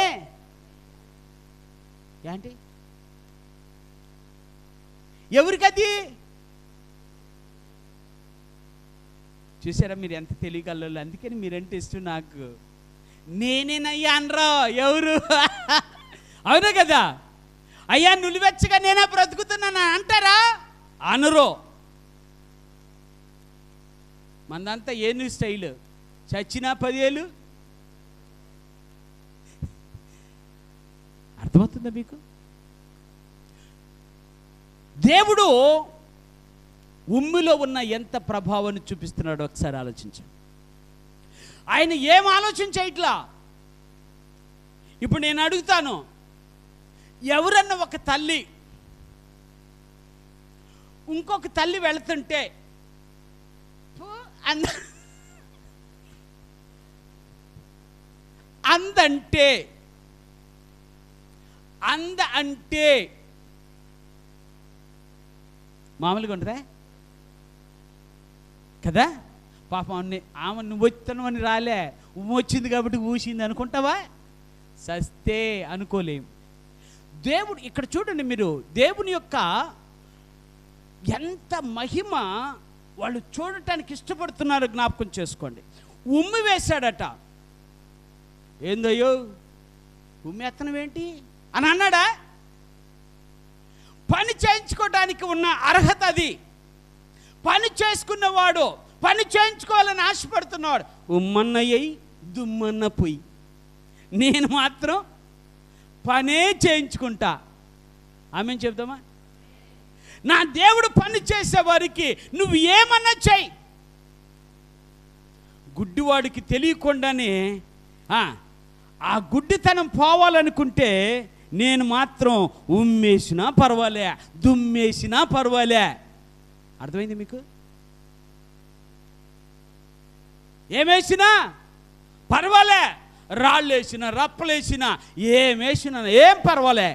ఏంటి? ఎవరికది? చూసారా మీరు ఎంత తెలియగలరు? అందుకని మీరంటే ఇష్టం నాకు. నేనేనయ్యా అనరా ఎవరు? అవునా కదా? అయ్యా నులివెచ్చగా నేనే బ్రతుకుతున్నాను అంటారా? అనరు. మందంతా ఏను స్టైల్, చచ్చినా 10 ఏళ్ళు. అర్థమవుతుందా మీకు? దేవుడు ఉమ్మిలో ఉన్న ఎంత ప్రభావాన్ని చూపిస్తున్నాడో ఒకసారి ఆలోచించండి. ఆయన ఏం ఆలోచించట్లా. ఇప్పుడు నేను అడుగుతాను, ఎవరన్నా ఒక తల్లి ఇంకొక తల్లి వెళుతుంటే అందంటే మామూలుగా ఉంటుందా కదా? పాపం ఆమె నువ్వు వచ్చాను రాలే, వచ్చింది కాబట్టి ఊసింది అనుకుంటావా? సస్తే అనుకోలేము. దేవుడు ఇక్కడ చూడండి, మీరు దేవుని యొక్క ఎంత మహిమ వాళ్ళు చూడటానికి ఇష్టపడుతున్నారో జ్ఞాపకం చేసుకోండి. ఉమ్మి వేశాడట. ఏందయ్యో ఉమ్మెత్తనం ఏంటి అని అన్నాడా? పని చేయించుకోవడానికి ఉన్న అర్హత అది. పని చేసుకున్నవాడు, పని చేయించుకోవాలని ఆశపడుతున్నాడు. ఉమ్మన్నయ్యి దుమ్మన్న పొయ్యి, నేను మాత్రం పనే చేయించుకుంటా. ఆమెను చెప్దామా? నా దేవుడు పని చేసేవారికి నువ్వు ఏమన్నా చెయ్యి. గుడ్డివాడికి తెలియకుండానే ఆ గుడ్డితనం పోవాలనుకుంటే నేను మాత్రం ఉమ్మేసినా పర్వాలే, దుమ్మేసినా పర్వాలే. అర్థమైంది మీకు? ఏమేసినా పర్వాలే, రాళ్ళు వేసినా రప్పలేసినా ఏమేసినా ఏం పర్వాలే.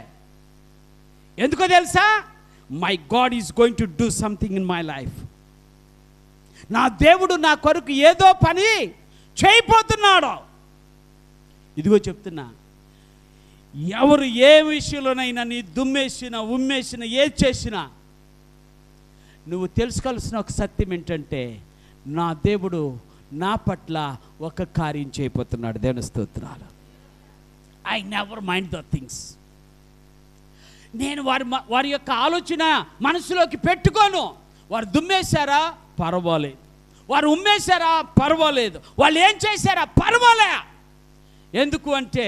ఎందుకో తెలుసా? My God is going to do something in my life. నా దేవుడు నా కొరకు ఏదో పని చేయబోతున్నాడు. ఇదిగో చెప్తున్నా, ఎవరు ఏ విషయంలోనైనా నీ దుమ్మేసినా ఉమ్మేసినా ఏది చేసినా నువ్వు తెలుసుకోవాల్సిన ఒక సత్యం ఏంటంటే, నా దేవుడు నా పట్ల ఒక కార్యం చేయబోతున్నాడు. దేవుని స్తోత్రాలు. I never mind the things. నేను వారి యొక్క ఆలోచన మనసులోకి పెట్టుకోను. వారు దుమ్మేశారా పర్వాలేదు, వారు ఉమ్మేశారా పర్వాలేదు, వాళ్ళు ఏం చేశారా పర్వాలే. ఎందుకు అంటే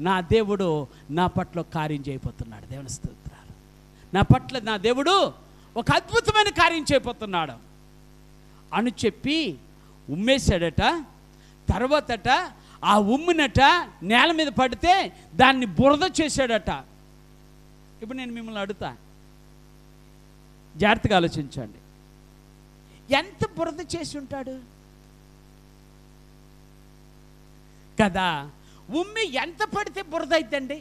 నా దేవుడు నా పట్ల కార్యం చేయబోతున్నాడు. దేవుని స్తోత్రాలు. నా పట్ల నా దేవుడు ఒక అద్భుతమైన కార్యం చేయబోతున్నాడు అని చెప్పి ఉమ్మేశాడట. తర్వాతట ఆ ఉమ్మినట నేల మీద పడితే దాన్ని బురద చేశాడట. ఇప్పుడు నేను మిమ్మల్ని అడుగుతా, జాగ్రత్తగా ఆలోచించండి. ఎంత బురద చేసి ఉంటాడు కదా? ఉమ్మి ఎంత పడితే బురద అయిద్దండి?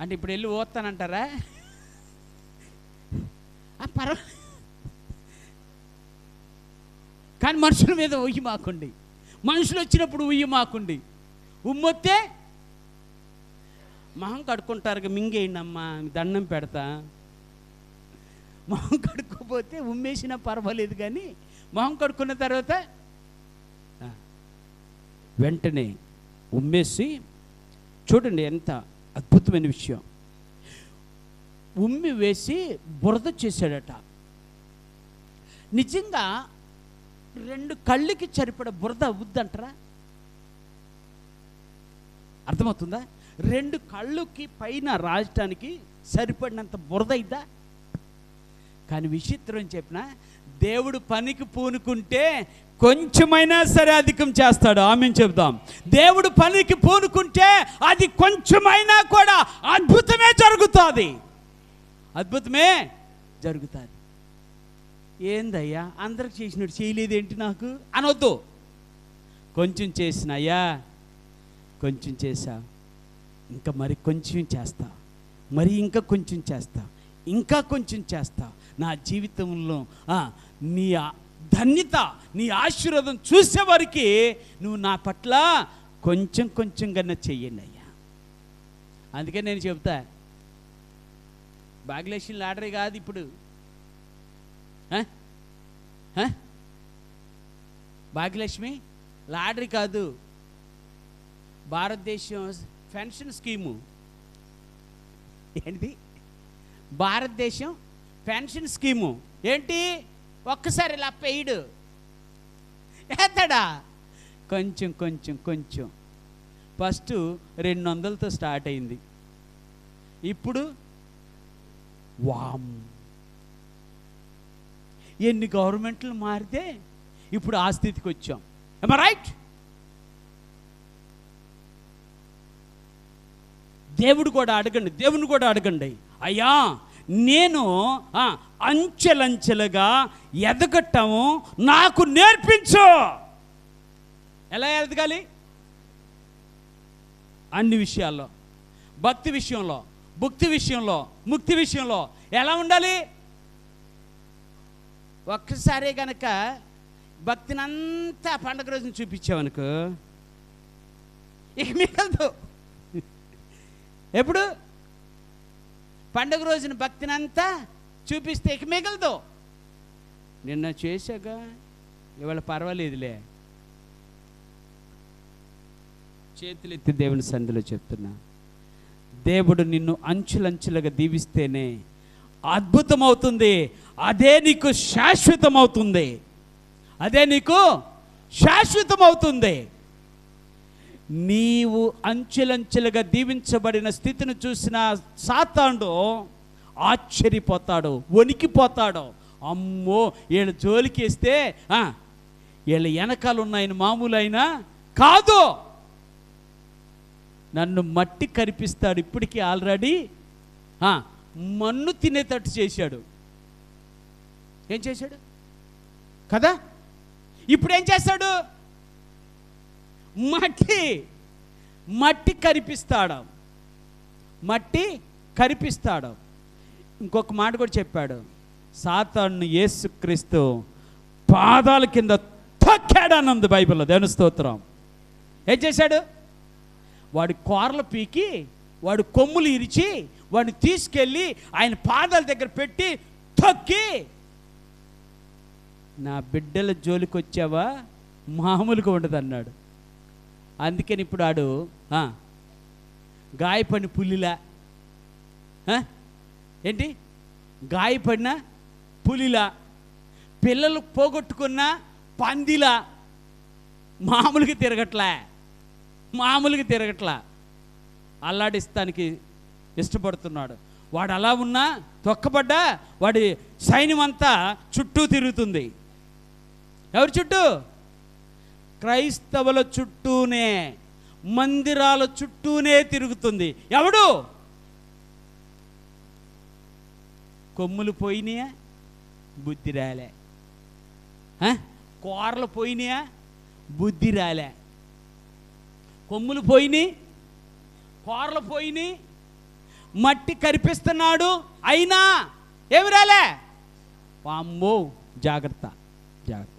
అంటే ఇప్పుడు వెళ్ళి ఓస్తానంటారా? పర్వాలేదు, కానీ మనుషుల మీద ఉయ్యి మాకుండి, మనుషులు వచ్చినప్పుడు ఉయ్యి మాకుండి. ఉమ్మొత్తే మొహం కడుక్కుంటారు, మింగేయండి అమ్మా దండం పెడతా. మొహం కడుక్కోపోతే ఉమ్మేసినా పర్వాలేదు, కానీ మొహం కడుక్కున్న తర్వాత వెంటనే ఉమ్మేసి, చూడండి ఎంత అద్భుతమైన విషయం. ఉమ్మి వేసి బురద చేశాడట. నిజంగా 2 కళ్ళకి సరిపడ బురద అవుద్దంటారా? అర్థమవుతుందా? 2 కళ్ళకి పైన రాజటానికి సరిపడినంత బురద అయిద్దా? కానీ విచిత్రం చెప్పిన, దేవుడు పనికి పూనుకుంటే కొంచెమైనా సరే అధికం చేస్తాడు. ఆమేన్ చెప్దాం. దేవుడు పనికి పూనుకుంటే అది కొంచెమైనా కూడా అద్భుతమే జరుగుతుంది. అద్భుతమే జరుగుతుంది. ఏందయ్యా అందరికి చేసినట్టు చేయలేదేంటి నాకు అనొద్దు. కొంచెం చేసినయ్యా, కొంచెం చేసా, ఇంకా మరి కొంచెం చేస్తా, మరి ఇంకా కొంచెం చేస్తా, ఇంకా కొంచెం చేస్తా. నా జీవితంలో నీ ధన్యత, నీ ఆశీర్వాదం చూసేవారికి నువ్వు నా పట్ల కొంచెం కొంచెంగా చెయ్యండి అయ్యా. అందుకే నేను చెప్తా, భాగ్యలక్ష్మి లాటరీ కాదు ఇప్పుడు. భాగ్యలక్ష్మి లాటరీ కాదు, భారతదేశం పెన్షన్ స్కీము ఏంటి? భారతదేశం పెన్షన్ స్కీము ఏంటి? ఒక్కసారి ఇలా పెయిడ్ వేస్తాడా? కొంచెం కొంచెం కొంచెం. ఫస్ట్ 200తో స్టార్ట్ అయింది, ఇప్పుడు వామ్ ఎన్ని గవర్నమెంట్లు మారితే ఇప్పుడు ఆ స్థితికి వచ్చాం. ఏమా రైట్? దేవుడు కూడా అడగండి, దేవుని కూడా అడగండి, అయ్యా నేను అంచెలంచెలుగా ఎదగటము నాకు నేర్పించు. ఎలా ఎదగాలి? అన్ని విషయాల్లో, భక్తి విషయంలో, భుక్తి విషయంలో, ముక్తి విషయంలో ఎలా ఉండాలి? ఒక్కసారే గనక భక్తినంతా పండగ రోజున చూపించావనుకో ఇక మిగలదు. ఎప్పుడు? పండగ రోజున భక్తినంతా చూపిస్తే ఇక మిగలదు. నిన్న చేశాగా, ఇవాళ పర్వాలేదులే. చేతులెత్తి దేవుని సన్నిధిలో చెప్తున్నా, దేవుడు నిన్ను అంచులంచులుగా దీవిస్తేనే అద్భుతమవుతుంది. అదే నీకు శాశ్వతమవుతుంది. అదే నీకు శాశ్వతమవుతుంది. నీవు అంచెలంచెలుగా దీవించబడిన స్థితిని చూసిన సాతానుడు ఆశ్చర్యపోతాడు, వణికిపోతాడు. అమ్మో వీళ్ళ జోలికి వేస్తే వీళ్ళ వెనకాల ఉన్నాయని మామూలు అయినా కాదు, నన్ను మట్టి కరిపిస్తాడు. ఇప్పటికీ ఆల్రెడీ మన్ను తినేటట్టు చేశాడు. ఏం చేశాడు కదా? ఇప్పుడు ఏం చేస్తాడు? మట్టి కరిపిస్తాడు, మట్టి కరిపిస్తాడు. ఇంకొక మాట కూడా చెప్పాడు, సాతాను యేసుక్రీస్తు పాదాల కింద తొక్కాడన్నది బైబిల్లో. దేవుని స్తోత్రం. ఏం చేశాడు? వాడి కోరలు పీకి, వాడు కొమ్ములు ఇరిచి, వాడిని తీసుకెళ్ళి ఆయన పాదాల దగ్గర పెట్టి తొక్కి, నా బిడ్డల జోలికి వచ్చావా మామూలుగా ఉండదు అన్నాడు. అందుకని ఇప్పుడు ఆడు గాయపడిన పులిలా, ఏంటి గాయపడిన పులిలా, పిల్లలు పోగొట్టుకున్న పందిలా మామూలుగా తిరగట్లా అల్లాడిస్తానికి ఇష్టపడుతున్నాడు. వాడు అలా ఉన్నా తొక్కబడ్డా వాడి సైన్యం అంతా చుట్టూ తిరుగుతుంది. ఎవరి చుట్టూ? క్రైస్తవుల చుట్టూనే, మందిరాల చుట్టూనే తిరుగుతుంది. ఎవడు? కొమ్ములు పోయినాయా? బుద్ధి రాలే. కూరలు పోయినాయా? బుద్ధి రాలే. కొమ్ములు పోయినాయి, కూరలు పోయినాయి, మట్టి కరిపిస్తున్నాడు, అయినా ఏమి రాలే. అమ్మో జాగ్రత్త జాగ్రత్త.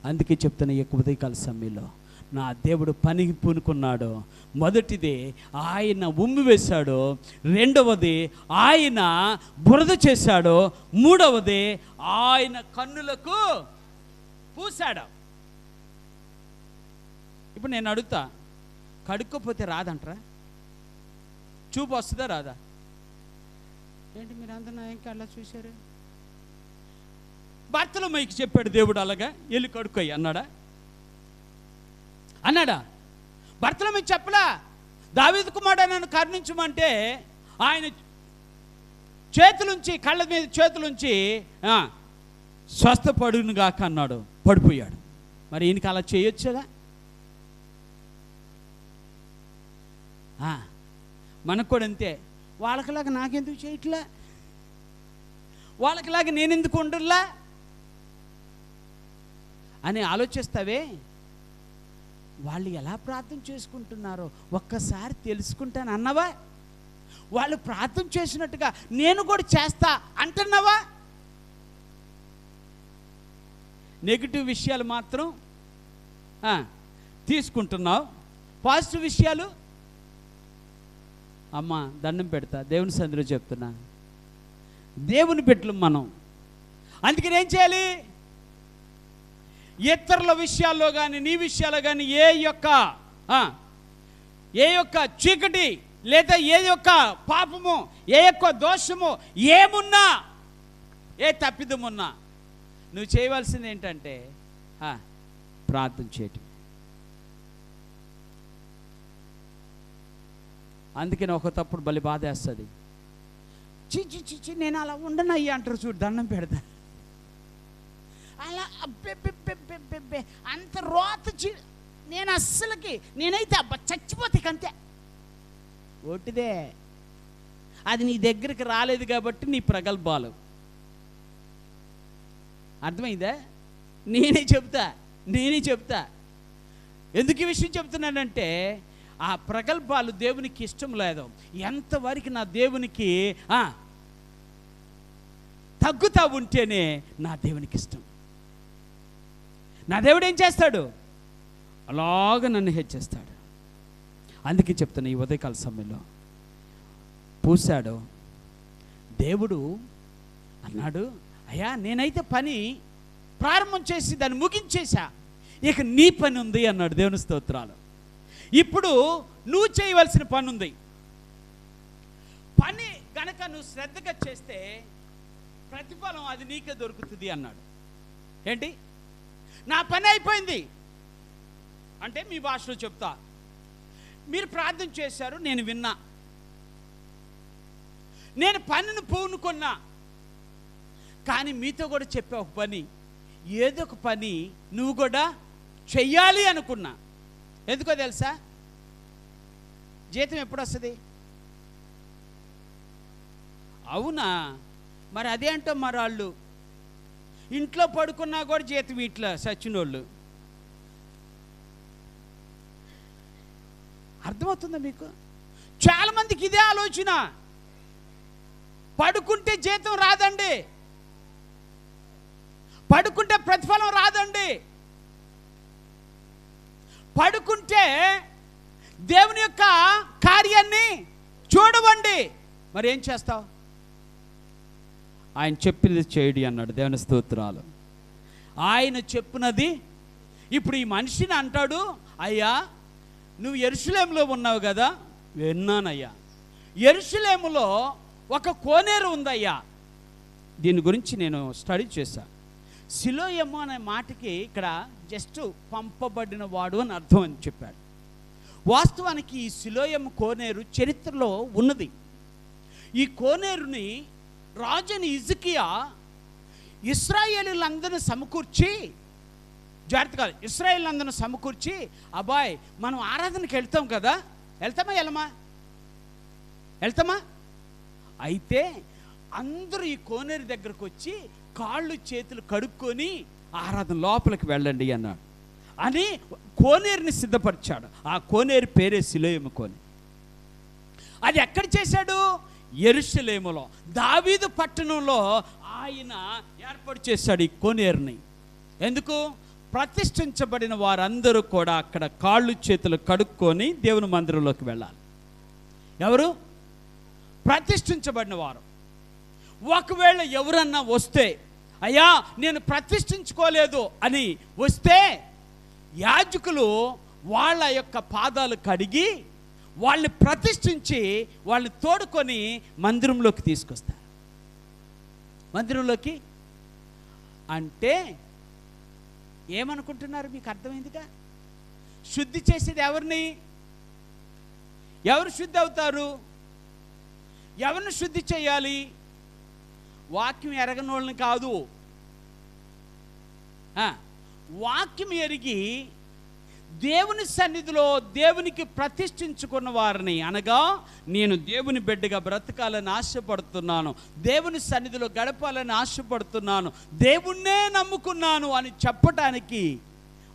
అందుకే చెప్తున్నా, ఎక్కువ ఉదయకాల సమయంలో నా దేవుడు పని పూనుకున్నాడు. మొదటిది ఆయన ఉమ్మి వేశాడు, రెండవది ఆయన బురద చేశాడు, మూడవది ఆయన కన్నులకు పూసాడు. ఇప్పుడు నేను అడుగుతా, కడుక్కోపోతే రాదంటారా? చూపు వస్తుందా రాదా? ఏంటి మీరు అందరూ ఇంకా అలా చూశారు? బర్తలోమయికి చెప్పాడు దేవుడు, అలాగా వెళ్ళి కడుక్కోయి అన్నాడా? బర్తలోమయి చెప్పలా. దావీదు కుమారుడా నన్ను కరుణించమంటే ఆయన చేతులుంచి, కళ్ళ మీద చేతులుంచి స్వస్థపడునుగాక అన్నాడు, పడిపోయాడు. మరి ఈయనకి అలా చేయొచ్చుగా? మనకు కూడా అంతే. వాళ్ళకిలాగా నాకెందుకు చేయట్లా, వాళ్ళకిలాగా నేనెందుకు ఉండర్లా అని ఆలోచిస్తావే. వాళ్ళు ఎలా ప్రార్థన చేసుకుంటున్నారో ఒక్కసారి తెలుసుకుంటాను అన్నవా? వాళ్ళు ప్రార్థన చేసినట్టుగా నేను కూడా చేస్తా అంటున్నావా? నెగిటివ్ విషయాలు మాత్రం తీసుకుంటున్నావు, పాజిటివ్ విషయాలు అమ్మ దండం పెడతా. దేవుని సన్నిధిలో చెప్తున్నా, దేవుని బిడ్డలు మనం. అందుకని ఏం చేయాలి? ఇతరుల విషయాల్లో కానీ నీ విషయాల్లో కానీ ఏ యొక్క ఏ యొక్క చీకటి లేదా ఏ యొక్క పాపము, ఏ యొక్క దోషము ఏమున్నా, ఏ తప్పిదమున్నా నువ్వు చేయవలసింది ఏంటంటే ప్రార్థన చేయటం. అందుకని ఒక తప్పుడు బలి బాధేస్తుంది. చిచి నేను అలా ఉండను అయ్యా అంటారు చూడు, దండం పెడతా. అలా అబ్బెబ్బెబ్బెబ్బెబ్బెబ్బే అంత రోత నేను అస్సలకి నేనైతే చచ్చిపోతే అంతే. ఒట్టిదే, అది నీ దగ్గరికి రాలేదు కాబట్టి నీ ప్రగల్భాలు. అర్థమైందా? నేనే చెప్తా. ఎందుకు ఈ విషయం చెప్తున్నానంటే ఆ ప్రగల్భాలు దేవునికి ఇష్టం లేదు. ఎంతవరకు నా దేవునికి తగ్గుతా ఉంటేనే నా దేవునికి ఇష్టం. నా దేవుడు ఏం చేస్తాడు? అలాగ నన్ను హెచ్చిస్తాడు. అందుకే చెప్తున్నా, ఈ ఉదయకాల సమయంలో పూసాడు దేవుడు. అన్నాడు, అయ్యా నేనైతే పని ప్రారంభం చేసి దాన్ని ముగించేశా, ఇక నీ పని ఉంది అన్నాడు. దేవుని స్తోత్రాలు. ఇప్పుడు నువ్వు చేయవలసిన పని ఉంది. పని గనక నువ్వు శ్రద్ధగా చేస్తే ప్రతిఫలం అది నీకే దొరుకుతుంది అన్నాడు. ఏంటి? నా పని అయిపోయింది అంటే మీ భాషలో చెప్తా, మీరు ప్రార్థన చేశారు, నేను విన్నా, నేను పనిని పూనుకున్నా. కానీ మీతో కూడా చెప్పే ఒక పని, ఏదో ఒక పని నువ్వు కూడా చెయ్యాలి అనుకున్నా. ఎందుకో తెలుసా? జీతం ఎప్పుడు వస్తుంది? అవునా, మరి అదే అంటాం. మరి వాళ్ళు ఇంట్లో పడుకున్నా కూడా జీతం ఇట్లా సచ్చినోళ్ళు. అర్థమవుతుందా మీకు? చాలామందికి ఇదే ఆలోచన. పడుకుంటే జీతం రాదండి, పడుకుంటే ప్రతిఫలం రాదండి, పడుకుంటే దేవుని యొక్క కార్యాన్ని చూడవండి. మరి ఏం చేస్తావు? ఆయన చెప్పినది చేయడి అన్నాడు. దేవుని స్తోత్రాలు. ఆయన చెప్పినది. ఇప్పుడు ఈ మనిషిని అంటాడు, అయ్యా నువ్వు యెరూషలేములో ఉన్నావు కదా. విన్నానయ్యా, యెరూషలేములో ఒక కోనేరు ఉందయ్యా. దీని గురించి నేను స్టడీ చేశాను. సిలోయము అనే మాటకి ఇక్కడ జస్ట్ పంపబడిన వాడు అని అర్థం అని చెప్పాడు. వాస్తవానికి ఈ సిలోయము కోనేరు చరిత్రలో ఉన్నది. ఈ కోనేరుని రాజుని హిజ్కియా ఇశ్రాయేలీలందరిని సమకూర్చి, జాగ్రత్తగా ఇశ్రాయేలీలందరిని సమకూర్చి, అబ్బాయ్ మనం ఆరాధనకి వెళ్తాం కదా, వెళ్తామా? అయితే అందరూ ఈ కోనేరు దగ్గరకు వచ్చి కాళ్ళు చేతులు కడుక్కొని ఆరాధన లోపలికి వెళ్ళండి అన్నాడు. అని కోనేరుని సిద్ధపరిచాడు. ఆ కోనేరు పేరే సిలోయము కోనేరు. అది ఎక్కడ చేశాడు? యెరూషలేములో, దావీదు పట్టణంలో ఆయన ఏర్పాటు చేశాడు ఈ కోనేరుని. ఎందుకు? ప్రతిష్ఠించబడిన వారందరూ కూడా అక్కడ కాళ్ళు చేతులు కడుక్కొని దేవుని మందిరంలోకి వెళ్ళాలి. ఎవరు? ప్రతిష్ఠించబడిన వారు. ఒకవేళ ఎవరన్నా వస్తే, అయ్యా నేను ప్రతిష్ఠించుకోలేదు అని వస్తే, యాజకులు వాళ్ళ యొక్క పాదాలు కడిగి వాళ్ళని ప్రతిష్ఠించి వాళ్ళని తోడుకొని మందిరంలోకి తీసుకొస్తారు. మందిరంలోకి అంటే ఏమనుకుంటున్నారు? మీకు అర్థమైందిగా? శుద్ధి చేసేది ఎవరిని? ఎవరు శుద్ధి అవుతారు? ఎవరిని శుద్ధి చేయాలి? వాక్యం ఎరగని వాళ్ళని కాదు. వాక్యం ఎరిగి దేవుని సన్నిధిలో దేవునికి ప్రతిష్ఠించుకున్న వారిని, అనగా నేను దేవుని బిడ్డగా బ్రతకాలని ఆశపడుతున్నాను, దేవుని సన్నిధిలో గడపాలని ఆశపడుతున్నాను, దేవుణ్ణే నమ్ముకున్నాను అని చెప్పటానికి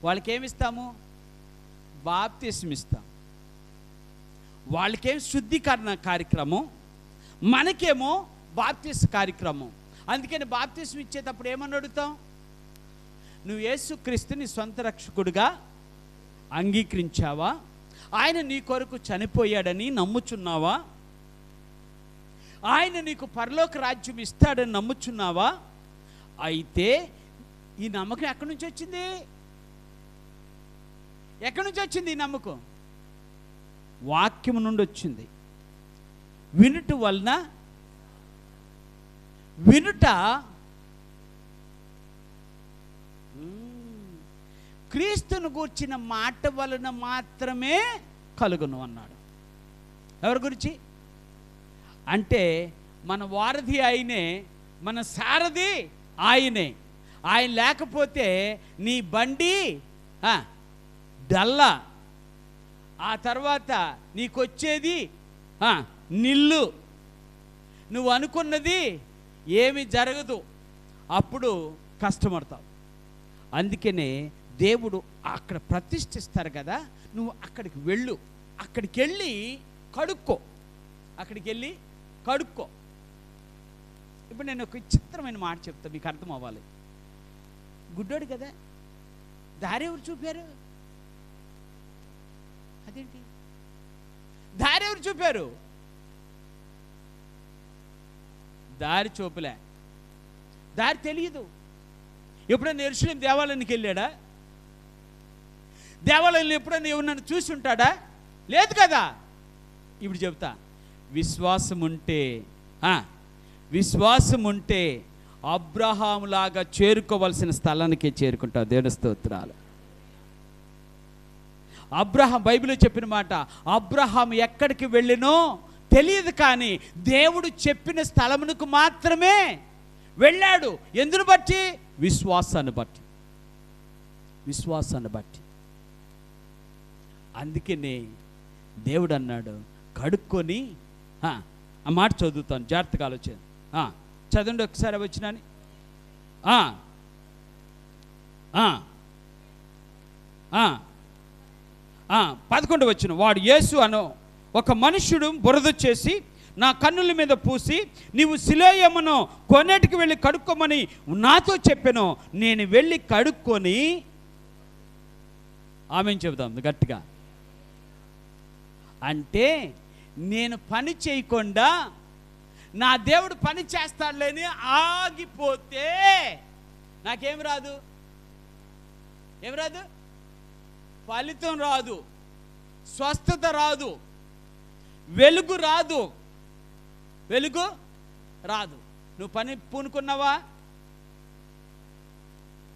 వాళ్ళకి ఏమిస్తాము? బాప్తిస్మం ఇస్తాం. వాళ్ళకేం శుద్ధీకరణ కార్యక్రమం, మనకేమో బాప్తిస్మ కార్యక్రమం. అందుకని బాప్తిస్మం ఇచ్చేటప్పుడు ఏమని అడుగుతాం? నువ్వు యేసుక్రీస్తుని సొంత రక్షకుడిగా అంగీకరించావా? ఆయన నీ కొరకు చనిపోయాడని నమ్ముచున్నావా? ఆయన నీకు పరలోక రాజ్యం ఇస్తాడని నమ్ముచున్నావా? అయితే ఈ నమ్మకం ఎక్కడి నుంచి వచ్చింది? ఎక్కడి నుంచి వచ్చింది ఈ నమ్మకం? వాక్యము నుండి వచ్చింది. వినుట వలన, వినుట క్రీస్తును గూర్చిన మాట వలన మాత్రమే కలుగును అన్నాడు. ఎవరి గురించి అంటే మన వారధి ఆయనే, మన సారథి ఆయనే. ఆయన లేకపోతే నీ బండి డల్లా, ఆ తర్వాత నీకొచ్చేది నిల్లు, నువ్వు అనుకున్నది ఏమి జరగదు, అప్పుడు కష్టపడతావు. అందుకనే దేవుడు అక్కడ ప్రతిష్ఠిస్తారు కదా, నువ్వు అక్కడికి వెళ్ళు, అక్కడికి వెళ్ళి కడుక్కో, అక్కడికి వెళ్ళి కడుక్కో. ఇప్పుడు నేను ఒక విచిత్రమైన మాట చెప్తా, మీకు అర్థం అవ్వాలి. గుడ్డోడు కదా, దారి ఎవరు చూపారు? అదేంటి దారి ఎవరు చూపారు? దారి చూపలే, దారి తెలియదు. ఎప్పుడైనా యెరూషలేము దేవాలయానికి వెళ్ళాడా? దేవాలయంలో ఎప్పుడైనా ఎవరినైనా చూసి ఉంటాడా? లేదు కదా. ఇప్పుడు చెప్తా, విశ్వాసం ఉంటే అబ్రహాములాగా చేరుకోవలసిన స్థలానికే చేరుకుంటావు. దేవుని స్తోత్రాలు. అబ్రహాం, బైబిల్లో చెప్పిన మాట, అబ్రహాం ఎక్కడికి వెళ్ళినో తెలియదు, కానీ దేవుడు చెప్పిన స్థలమునకు మాత్రమే వెళ్ళాడు. ఎందును బట్టి? విశ్వాసాన్ని బట్టి, విశ్వాసాన్ని బట్టి. అందుకనే దేవుడు అన్నాడు, కడుక్కొని, ఆ మాట చదువుతాను, జాగ్రత్తగా ఆలోచన చదవండి ఒకసారి వచ్చినాని. 11 వచ్చిన, వాడు యేసు అను ఒక మనుష్యుడు బురద చేసి నా కన్నుల మీద పూసి, నీవు సిలోయమును కొన్నిటికి వెళ్ళి కడుక్కోమని నాతో చెప్పాను. నేను వెళ్ళి కడుక్కొని, ఆమెను చెబుతాం గట్టిగా. అంటే నేను పని చేయకుండా నా దేవుడు పని చేస్తాడులేని ఆగిపోతే నాకేం రాదు? ఏం రాదు? ఫలితం రాదు, స్వస్థత రాదు, వెలుగు రాదు, వెలుగు రాదు. నువ్వు పని పూనుకున్నావా?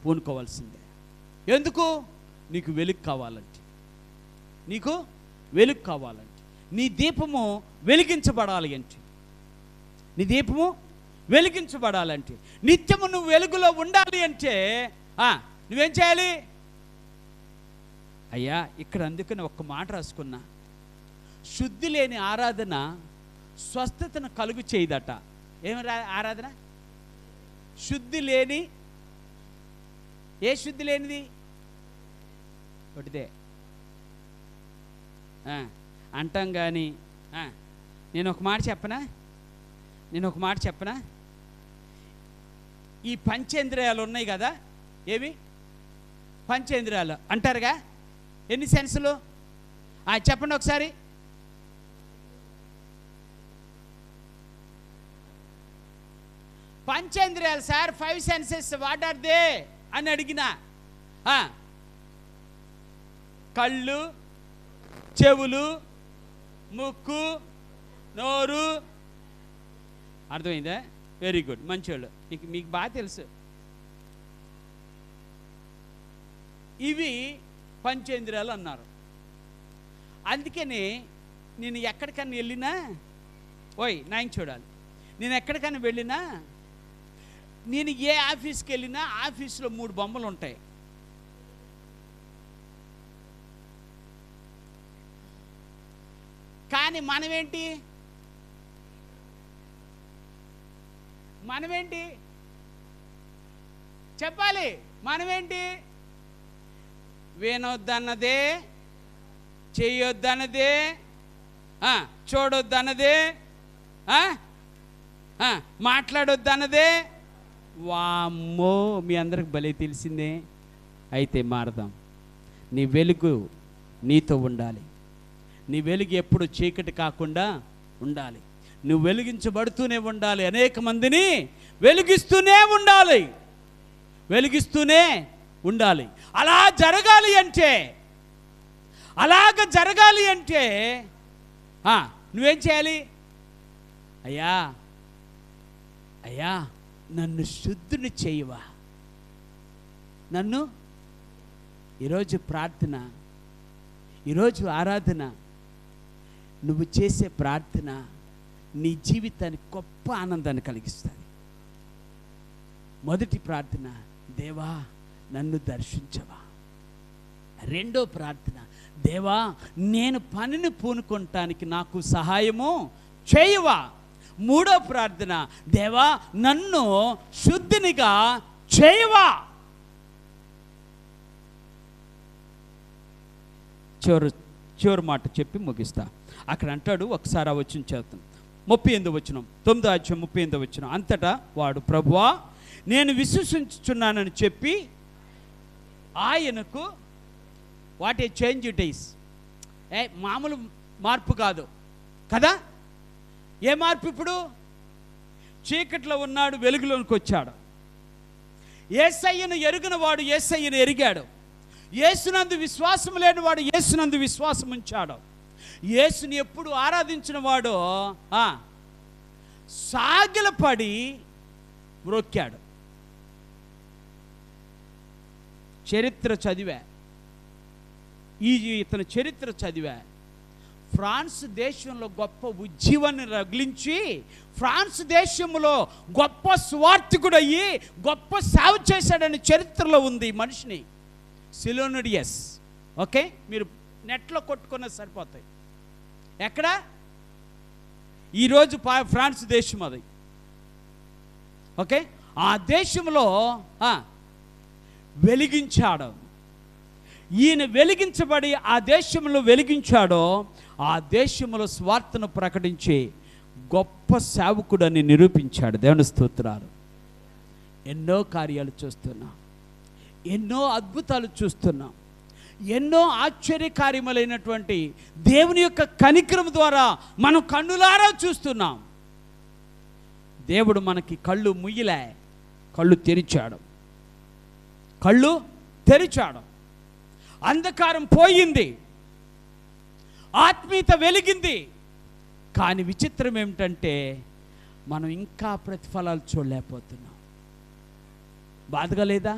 పూనుకోవాల్సిందే. ఎందుకు? నీకు వెలుగు కావాలంటే, నీకు వెలుగు కావాలంటే, నీ దీపము వెలిగించబడాలి అంటే, నీ దీపము వెలిగించబడాలంటే, నిత్యము నువ్వు వెలుగులో ఉండాలి అంటే నువ్వేం చేయాలి? అయ్యా, ఇక్కడ అందుకని ఒక్క మాట రాసుకున్నా, శుద్ధి లేని ఆరాధన స్వస్థతను కలుగు చేయదట. ఏమి ఆరాధన? శుద్ధి లేని, ఏ శుద్ధి లేనిది? ఒకటిదే అంటాం. కానీ నేను ఒక మాట చెప్పనా, ఈ పంచేంద్రియాలు ఉన్నాయి కదా, ఏవి పంచేంద్రియాలు అంటారుగా, ఎన్ని సెన్సులు? చెప్పండి ఒకసారి. పంచేంద్రియాలు sir, 5 senses, what are they అని అడిగిన, కళ్ళు, చెవులు, ముక్కు, నోరు. అర్థమైందా? వెరీ గుడ్, మంచివాళ్ళు, మీకు బాగా తెలుసు. ఇవి పంచేంద్రియాలు అన్నారు. అందుకని నేను ఎక్కడికన్నా వెళ్ళినా, నాయన చూడాలి, నేను ఎక్కడికన్నా వెళ్ళినా, నేను ఏ ఆఫీస్కి వెళ్ళినా ఆఫీస్లో 3 బొమ్మలు ఉంటాయి. కానీ మనమేంటి చెప్పాలి? మనమేంటి? వినొద్దన్నదే, చెయ్యొద్దన్నదే, చూడొద్దన్నదే, మాట్లాడొద్దన్నదే. వామ్మో, మీ అందరికి భలే తెలిసిందే. అయితే మారదాం. నీ వెలుగు నీతో ఉండాలి. నీ వెలుగు ఎప్పుడు చీకటి కాకుండా ఉండాలి. నువ్వు వెలిగించబడుతూనే ఉండాలి. అనేక మందిని వెలిగిస్తూనే ఉండాలి. అలా జరగాలి అంటే, అలాగ జరగాలి అంటే నువ్వేం చేయాలి? అయ్యా అయ్యా నన్ను శుద్ధుని చేయవా. నన్ను ఈరోజు ప్రార్థన, ఈరోజు ఆరాధన, నువ్వు చేసే ప్రార్థన నీ జీవితానికి గొప్ప ఆనందాన్ని కలిగిస్తుంది. మొదటి ప్రార్థన, దేవా నన్ను దర్శించవా. రెండో ప్రార్థన, దేవా నేను పనిని పూనుకోవటానికి నాకు సహాయము చేయవా. మూడో ప్రార్థన, దేవా నన్ను శుద్ధినిగా చేయవా. చివరి మాట చెప్పి ముగిస్తా. అక్కడ అంటాడు, ఒకసారి ఆ వచనం చదువుతాం, 38వ వచనం, 9వ అధ్యాయం 38వ వచనం. అంతటా వాడు, ప్రభువా నేను విశ్వసించుచున్నానని చెప్పి ఆయనకు, what a change it is, మామూలు మార్పు కాదు కదా. ఏ మార్పు? ఇప్పుడు చీకట్లో ఉన్నాడు, వెలుగులోనికి వచ్చాడు. యేసయ్యను ఎరుగిన వాడు యేసయ్యను ఎరిగాడు. యేసునందు విశ్వాసం లేని వాడు యేసునందు విశ్వాసం ఉంచాడు. యేసుని ఎప్పుడు ఆరాధించిన వాడు సాగిలపడి మ్రొక్కాడు. చరిత్ర చదివా, ఇతని చరిత్ర చదివా. ఫ్రాన్స్ దేశంలో గొప్ప ఉజ్జీవాన్ని రగిలించి, ఫ్రాన్స్ దేశంలో గొప్ప స్వార్థకుడు అయ్యి గొప్ప సేవ చేశాడని చరిత్రలో ఉంది ఈ మనిషిని. సిలోనిడియస్. ఓకే, మీరు నెట్లో కొట్టుకున్న సరిపోతాయి. ఎక్కడ? ఈరోజు ఫ్రాన్స్ దేశం అది. ఓకే, ఆ దేశంలో వెలిగించాడు. ఈయన వెలిగించబడి ఆ దేశంలో వెలిగించాడో, ఆ దేశంలో స్వార్థను ప్రకటించి గొప్ప సేవకుడని నిరూపించాడు. దేవుని స్తోత్రాలు. ఎన్నో కార్యాలు చూస్తున్నాం, ఎన్నో అద్భుతాలు చూస్తున్నాం, ఎన్నో ఆశ్చర్యకార్యములైనటువంటి దేవుని యొక్క కనికరం ద్వారా మనం కన్నులారా చూస్తున్నాం. దేవుడు మనకి కళ్ళు ముయ్యలే, కళ్ళు తెరిచాడు. కళ్ళు తెరిచాడు. అంధకారం పోయింది, ఆత్మీయత వెలిగింది. కానీ విచిత్రం ఏమిటంటే మనం ఇంకా ప్రతిఫలాలు చూడలేకపోతున్నాం. బాధగా లేదా?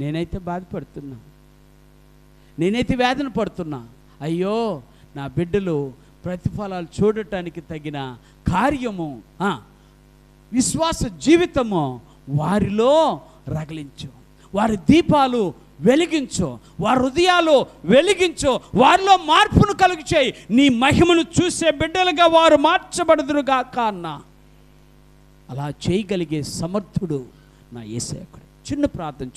నేనైతే బాధపడుతున్నా, నేనైతే వేదన పడుతున్నా. అయ్యో నా బిడ్డలు ప్రతిఫలాలు చూడటానికి తగిన కార్యము, విశ్వాస జీవితము వారిలో రగిలించు, వారి దీపాలు వెలిగించు, వారి హృదయాలు వెలిగించు, వారిలో మార్పును కలుగు చేయి. నీ మహిమను చూసే బిడ్డలుగా వారు మార్చబడుదురుగాక అన్నా. అలా చేయగలిగే సమర్థుడు నా యేసయ్య. చిన్న ప్రార్థన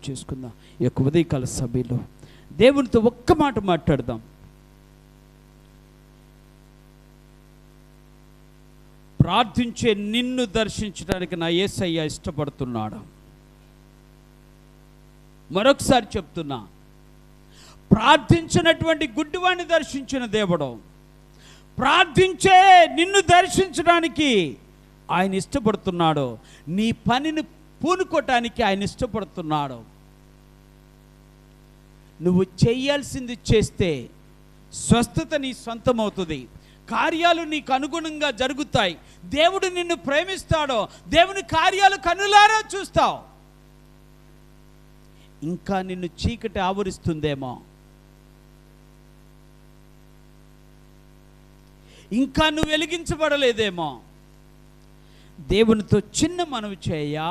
చేసుకుందాం. ఈ యొక్క ఉదయకాల సభలో దేవునితో ఒక్క మాట మాట్లాడదాం. ప్రార్థించే నిన్ను దర్శించడానికి నా యేసయ్య ఇష్టపడుతున్నాడు. మరొకసారి చెప్తున్నా, ప్రార్థించినటువంటి గుడ్డివాడిని దర్శించిన దేవుడు, ప్రార్థించే నిన్ను దర్శించడానికి ఆయన ఇష్టపడుతున్నాడు. నీ పనిని పూనుకోవటానికి ఆయన ఇష్టపడుతున్నాడు. నువ్వు చేయాల్సింది చేస్తే స్వస్థత నీ సొంతమవుతుంది, కార్యాలు నీకు అనుగుణంగా జరుగుతాయి. దేవుడు నిన్ను ప్రేమిస్తాడో, దేవుని కార్యాలు కనులారా చూస్తావు. ఇంకా నిన్ను చీకటి ఆవరిస్తుందేమో, ఇంకా నువ్వు వెలిగించబడలేదేమో. దేవునితో చిన్న మనవి చేయా,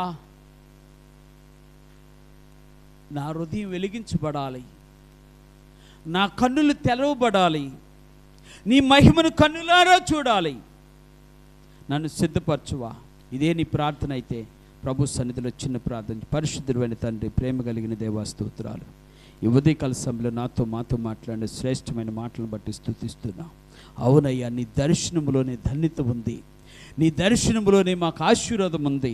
నా హృదయం వెలిగించబడాలి, నా కన్నులు తెరవబడాలి, నీ మహిమను కన్నులారా చూడాలి, నన్ను సిద్ధపరచువా. ఇదే నీ ప్రార్థన అయితే ప్రభు సన్నిధిలో చిన్న ప్రార్థన. పరిశుద్ధుడైన తండ్రి, ప్రేమ కలిగిన దేవా స్తోత్రాలు. ఈ ఉదయకాల సమయంలో మాతో మాట్లాడే శ్రేష్టమైన మాటలను బట్టి స్తుతిస్తున్నా. అవునయ్యా, నీ దర్శనములోనే ధన్యత ఉంది, నీ దర్శనములోనే మాకు ఆశీర్వాదం ఉంది,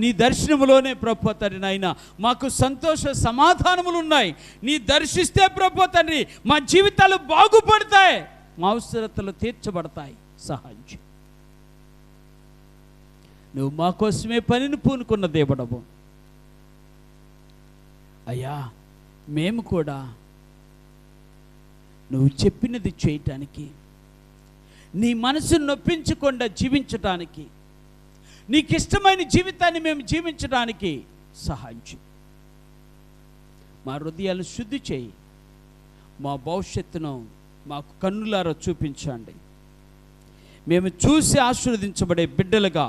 నీ దర్శనములోనే ప్రభు తండ్రి నాయన మాకు సంతోష సమాధానములు ఉన్నాయి. నీ దర్శిస్తే ప్రభు తండ్రి మా జీవితాలు బాగుపడతాయి, మా అవసరతలు తీర్చబడతాయి. సహాయం. నువ్వు మా కోసమే పనిని పూనుకున్న దేవుడవు అయ్యా. మేము కూడా నువ్వు చెప్పినది చేయటానికి, నీ మనసును నొప్పించకుండా జీవించటానికి, నీకు ఇష్టమైన జీవితాన్ని మేము జీవించడానికి సహాయం చేయి. మా హృదయాలు శుద్ధి చేయి. మా భవిష్యత్తును మాకు కన్నులారా చూపించండి. మేము చూసి ఆశీర్వదించబడే బిడ్డలుగా,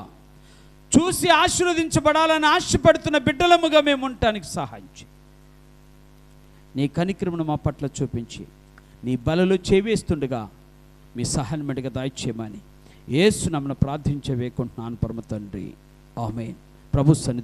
చూసి ఆశీర్వదించబడాలని ఆశపడుతున్న బిడ్డలముగా మేము ఉండటానికి సహాయం చేయి. నీ కనికరమును మా పట్ల చూపించి నీ బలలో చేవేస్తుండగా మీ సహాయం మెడగా దాయిచేయమని యేసు నామమున ప్రార్థించే వేకుంటున్నాను పరమ తండ్రి. ఆమేన్. ప్రభు సన్నిధి